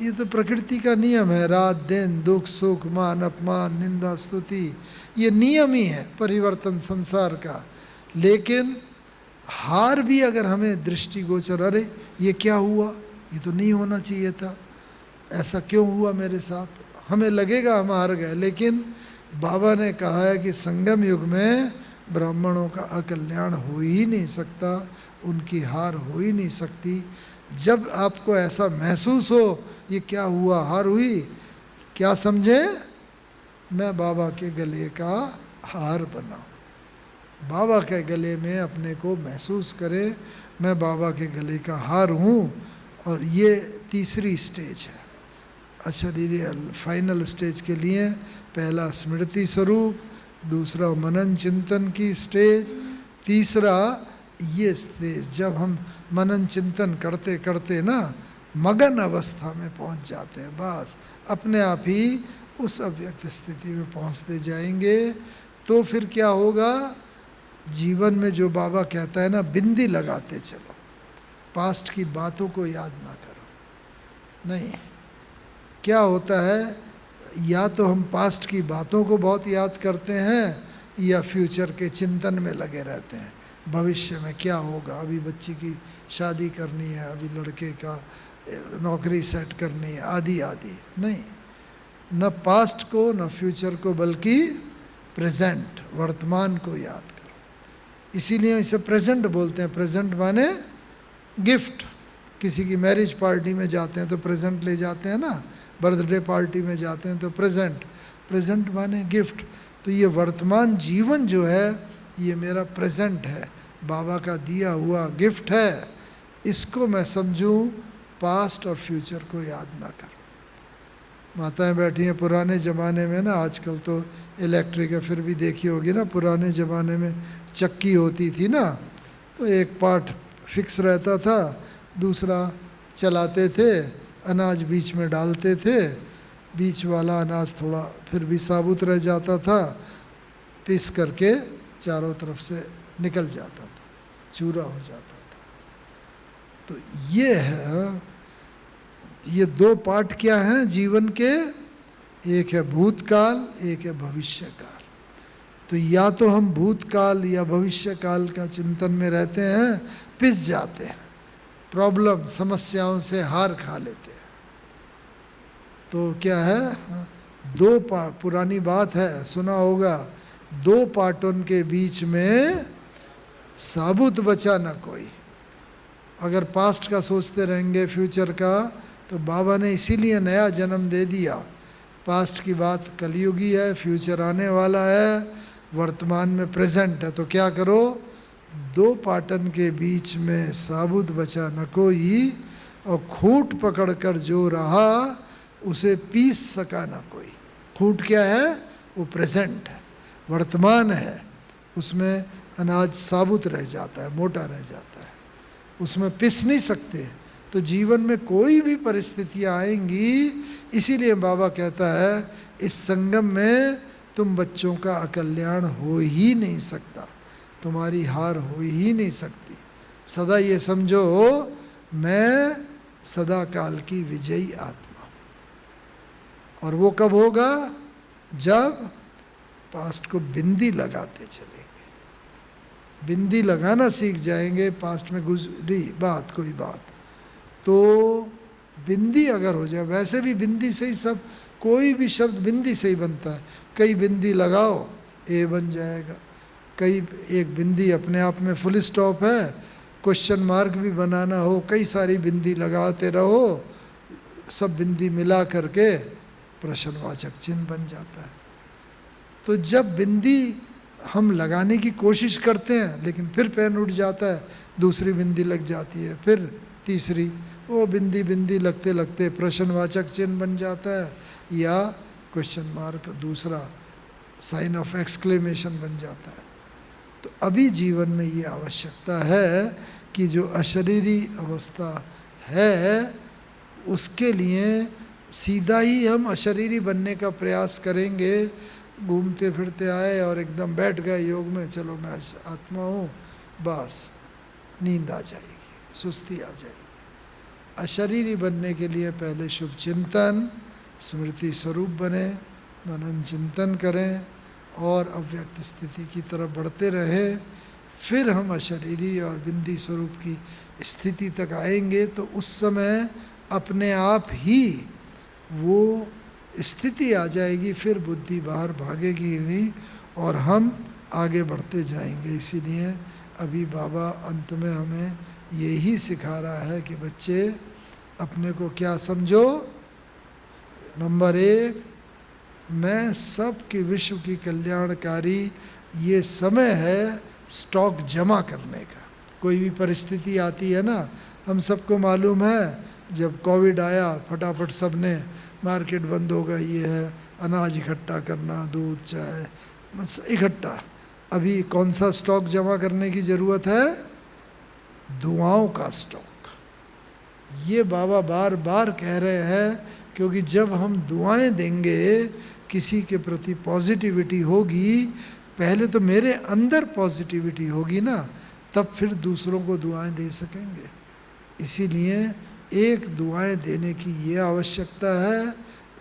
ये तो प्रकृति का नियम है, रात दिन दुख सुख मान अपमान निंदा स्तुति, ये नियम ही है परिवर्तन संसार का। लेकिन हार भी अगर हमें दृष्टिगोचर, अरे ये क्या हुआ, ये तो नहीं होना चाहिए था, ऐसा क्यों हुआ मेरे साथ, हमें लगेगा हम हार गए। लेकिन बाबा ने कहा है कि संगम युग में ब्राह्मणों का अकल्याण हो ही नहीं सकता, उनकी हार हो ही नहीं सकती। जब आपको ऐसा महसूस हो ये क्या हुआ, हार हुई, क्या समझे, मैं बाबा के गले का हार बनाऊं, बाबा के गले में अपने को महसूस करें, मैं बाबा के गले का हार हूँ। और ये तीसरी स्टेज है। अच्छा, फाइनल स्टेज के लिए पहला स्मृति स्वरूप, दूसरा मनन चिंतन की स्टेज, तीसरा ये स्टेज जब हम मनन चिंतन करते करते ना मगन अवस्था में पहुंच जाते हैं, बस अपने आप ही उस अव्यक्त स्थिति में पहुंचते जाएंगे। तो फिर क्या होगा, जीवन में जो बाबा कहता है ना, बिंदी लगाते चलो, पास्ट की बातों को याद ना करो। नहीं, क्या होता है, या तो हम पास्ट की बातों को बहुत याद करते हैं, या फ्यूचर के चिंतन में लगे रहते हैं, भविष्य में क्या होगा, अभी बच्ची की शादी करनी है, अभी लड़के का नौकरी सेट करनी है, आदि आदि। नहीं, न पास्ट को न फ्यूचर को, बल्कि प्रेजेंट वर्तमान को याद करो। इसीलिए इसे प्रेजेंट बोलते हैं। प्रेजेंट माने गिफ्ट, किसी की मैरिज पार्टी में जाते हैं तो प्रेजेंट ले जाते हैं ना, बर्थडे पार्टी में जाते हैं तो प्रेजेंट, प्रेजेंट माने गिफ्ट। तो ये वर्तमान जीवन जो है ये मेरा प्रेजेंट है, बाबा का दिया हुआ गिफ्ट है, इसको मैं समझूं, पास्ट और फ्यूचर को याद ना करूं। माताएं बैठी हैं, पुराने ज़माने में ना, आजकल तो इलेक्ट्रिक है, फिर भी देखी होगी ना, पुराने ज़माने में चक्की होती थी ना, तो एक पार्ट फिक्स रहता था, दूसरा चलाते थे, अनाज बीच में डालते थे, बीच वाला अनाज थोड़ा फिर भी साबुत रह जाता था, पीस करके चारों तरफ से निकल जाता था, चूरा हो जाता था। तो ये है, ये दो पार्ट क्या हैं जीवन के, एक है भूतकाल, एक है भविष्य काल। तो या तो हम भूतकाल या भविष्य काल का चिंतन में रहते हैं, पिस जाते हैं, प्रॉब्लम समस्याओं से हार खा लेते हैं। तो क्या है, पुरानी बात है, सुना होगा, दो पाटों के बीच में साबुत बचा न कोई। अगर पास्ट का सोचते रहेंगे, फ्यूचर का, तो बाबा ने इसीलिए नया जन्म दे दिया। पास्ट की बात कलयुगी है, फ्यूचर आने वाला है, वर्तमान में प्रेजेंट है। तो क्या करो, दो पाटन के बीच में साबुत बचा न कोई, और खूंट पकड़कर जो रहा उसे पीस सका न कोई। खूंट क्या है, वो प्रेजेंट है, वर्तमान है, उसमें अनाज साबुत रह जाता है, मोटा रह जाता है, उसमें पिस नहीं सकते। तो जीवन में कोई भी परिस्थितियाँ आएंगी, इसीलिए बाबा कहता है इस संगम में तुम बच्चों का अकल्याण हो ही नहीं सकता, तुम्हारी हार हो ही नहीं सकती। सदा ये समझो, मैं सदा काल की विजयी आत्मा। और वो कब होगा, जब पास्ट को बिंदी लगाते चलेंगे, बिंदी लगाना सीख जाएंगे। पास्ट में गुजरी बात, कोई बात, तो बिंदी अगर हो जाए, वैसे भी बिंदी से ही सब, कोई भी शब्द बिंदी से ही बनता है। कई बिंदी लगाओ, ए बन जाएगा। कई एक बिंदी अपने आप में फुल स्टॉप है, क्वेश्चन मार्क भी बनाना हो, कई सारी बिंदी लगाते रहो, सब बिंदी मिला करके प्रश्नवाचक चिन्ह बन जाता है। तो जब बिंदी हम लगाने की कोशिश करते हैं, लेकिन फिर पेन उठ जाता है, दूसरी बिंदी लग जाती है, फिर तीसरी, वो बिंदी बिंदी लगते लगते प्रश्नवाचक चिन्ह बन जाता है, या क्वेश्चन मार्क, दूसरा साइन ऑफ एक्सक्लेमेशन बन जाता है। तो अभी जीवन में ये आवश्यकता है कि जो अशरीरी अवस्था है, उसके लिए सीधा ही हम अशरीरी बनने का प्रयास करेंगे। घूमते फिरते आए और एकदम बैठ गए योग में, चलो मैं आत्मा हूँ, बस नींद आ जाएगी, सुस्ती आ जाएगी। अशरीरी बनने के लिए पहले शुभ चिंतन, स्मृति स्वरूप बने, मनन चिंतन करें और अव्यक्त स्थिति की तरफ बढ़ते रहें। फिर हम अशरीरी और बिंदी स्वरूप की स्थिति तक आएंगे, तो उस समय अपने आप ही वो स्थिति आ जाएगी, फिर बुद्धि बाहर भागेगी नहीं और हम आगे बढ़ते जाएंगे। इसीलिए अभी बाबा अंत में हमें यही सिखा रहा है कि बच्चे अपने को क्या समझो। नंबर 1, मैं सबकी विश्व की कल्याणकारी, ये समय है स्टॉक जमा करने का। कोई भी परिस्थिति आती है ना, हम सबको मालूम है, जब कोविड आया फटाफट सब ने मार्केट बंद हो गई है, अनाज इकट्ठा करना, दूध चाय इकट्ठा। अभी कौन सा स्टॉक जमा करने की ज़रूरत है, दुआओं का स्टॉक। ये बाबा बार बार कह रहे हैं, क्योंकि जब हम दुआएं देंगे, किसी के प्रति पॉजिटिविटी होगी, पहले तो मेरे अंदर पॉजिटिविटी होगी ना, तब फिर दूसरों को दुआएं दे सकेंगे। इसीलिए एक दुआएं देने की ये आवश्यकता है,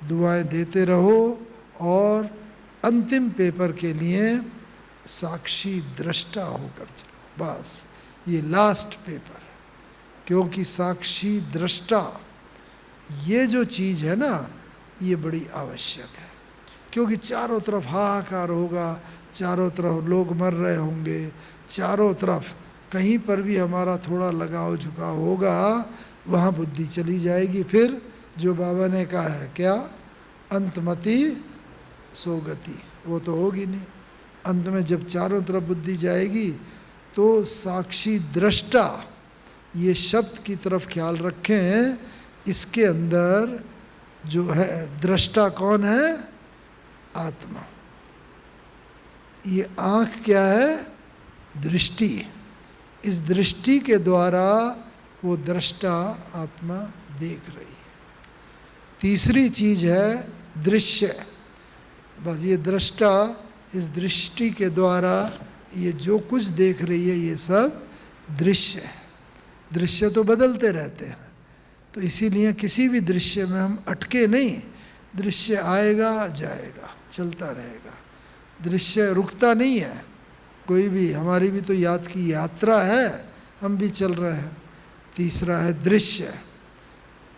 दुआएं देते रहो और अंतिम पेपर के लिए साक्षी दृष्टा होकर चलो, बस ये लास्ट पेपर। क्योंकि साक्षी दृष्टा ये जो चीज़ है ना, ये बड़ी आवश्यक है। क्योंकि चारों तरफ हाहाकार होगा, चारों तरफ लोग मर रहे होंगे, चारों तरफ कहीं पर भी हमारा थोड़ा लगाव झुकाव होगा, वहाँ बुद्धि चली जाएगी। फिर जो बाबा ने कहा है क्या, अंतमति सोगति, वो तो होगी नहीं। अंत में जब चारों तरफ बुद्धि जाएगी, तो साक्षी दृष्टा ये शब्द की तरफ ख्याल रखें। इसके अंदर जो है दृष्टा कौन है, आत्मा। ये आँख क्या है, दृष्टि। इस दृष्टि के द्वारा वो दृष्टा आत्मा देख रही है। तीसरी चीज है दृश्य। बस ये दृष्टा इस दृष्टि के द्वारा ये जो कुछ देख रही है, ये सब दृश्य है। दृश्य तो बदलते रहते हैं, तो इसीलिए किसी भी दृश्य में हम अटके नहीं। दृश्य आएगा जाएगा, चलता रहेगा। दृश्य रुकता नहीं है, कोई भी, हमारी भी तो याद की यात्रा है, हम भी चल रहे हैं। तीसरा है दृश्य।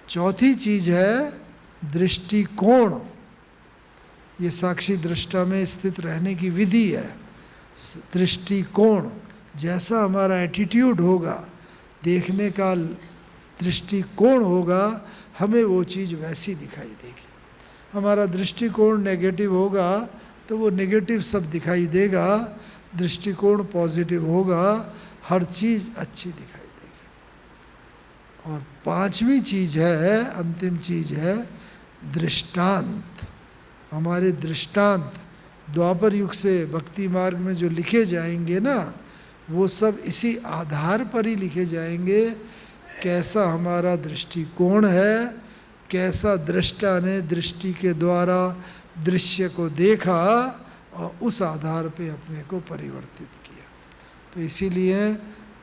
चौथी चीज है दृष्टिकोण। ये साक्षी दृष्टा में स्थित रहने की विधि है। दृष्टिकोण, जैसा हमारा एटीट्यूड होगा, देखने का दृष्टिकोण होगा, हमें वो चीज़ वैसी दिखाई देगी। हमारा दृष्टिकोण नेगेटिव होगा तो वो नेगेटिव सब दिखाई देगा, दृष्टिकोण पॉजिटिव होगा, हर चीज़ अच्छी दिखाई देगी। और पांचवी चीज़ है, अंतिम चीज़ है दृष्टांत। हमारे दृष्टांत द्वापर युग से भक्ति मार्ग में जो लिखे जाएंगे ना, वो सब इसी आधार पर ही लिखे जाएंगे, कैसा हमारा दृष्टिकोण है, कैसा दृष्टा ने दृष्टि के द्वारा दृश्य को देखा और उस आधार पे अपने को परिवर्तित किया। तो इसीलिए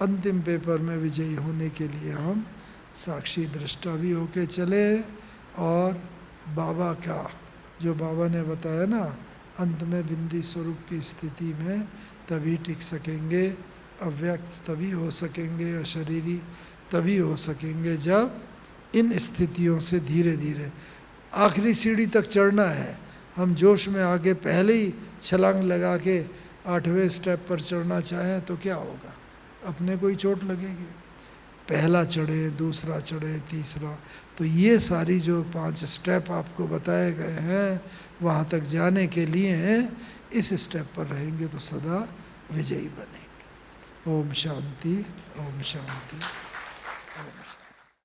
अंतिम पेपर में विजयी होने के लिए हम साक्षी दृष्टा भी होके चले, और बाबा का जो बाबा ने बताया ना, अंत में बिंदी स्वरूप की स्थिति में तभी टिक सकेंगे, अव्यक्त तभी हो सकेंगे, अशरीरी तभी हो सकेंगे जब इन स्थितियों से धीरे धीरे आखिरी सीढ़ी तक चढ़ना है। हम जोश में आके पहले ही छलांग लगा के 8वें स्टेप पर चढ़ना चाहें तो क्या होगा, अपने को ही चोट लगेगी। पहला चढ़े, दूसरा चढ़े, तीसरा, तो ये सारी जो 5 स्टेप आपको बताए गए हैं, वहाँ तक जाने के लिए इस स्टेप पर रहेंगे तो सदा विजयी बनेंगे। ओम शांति, ओम शांति।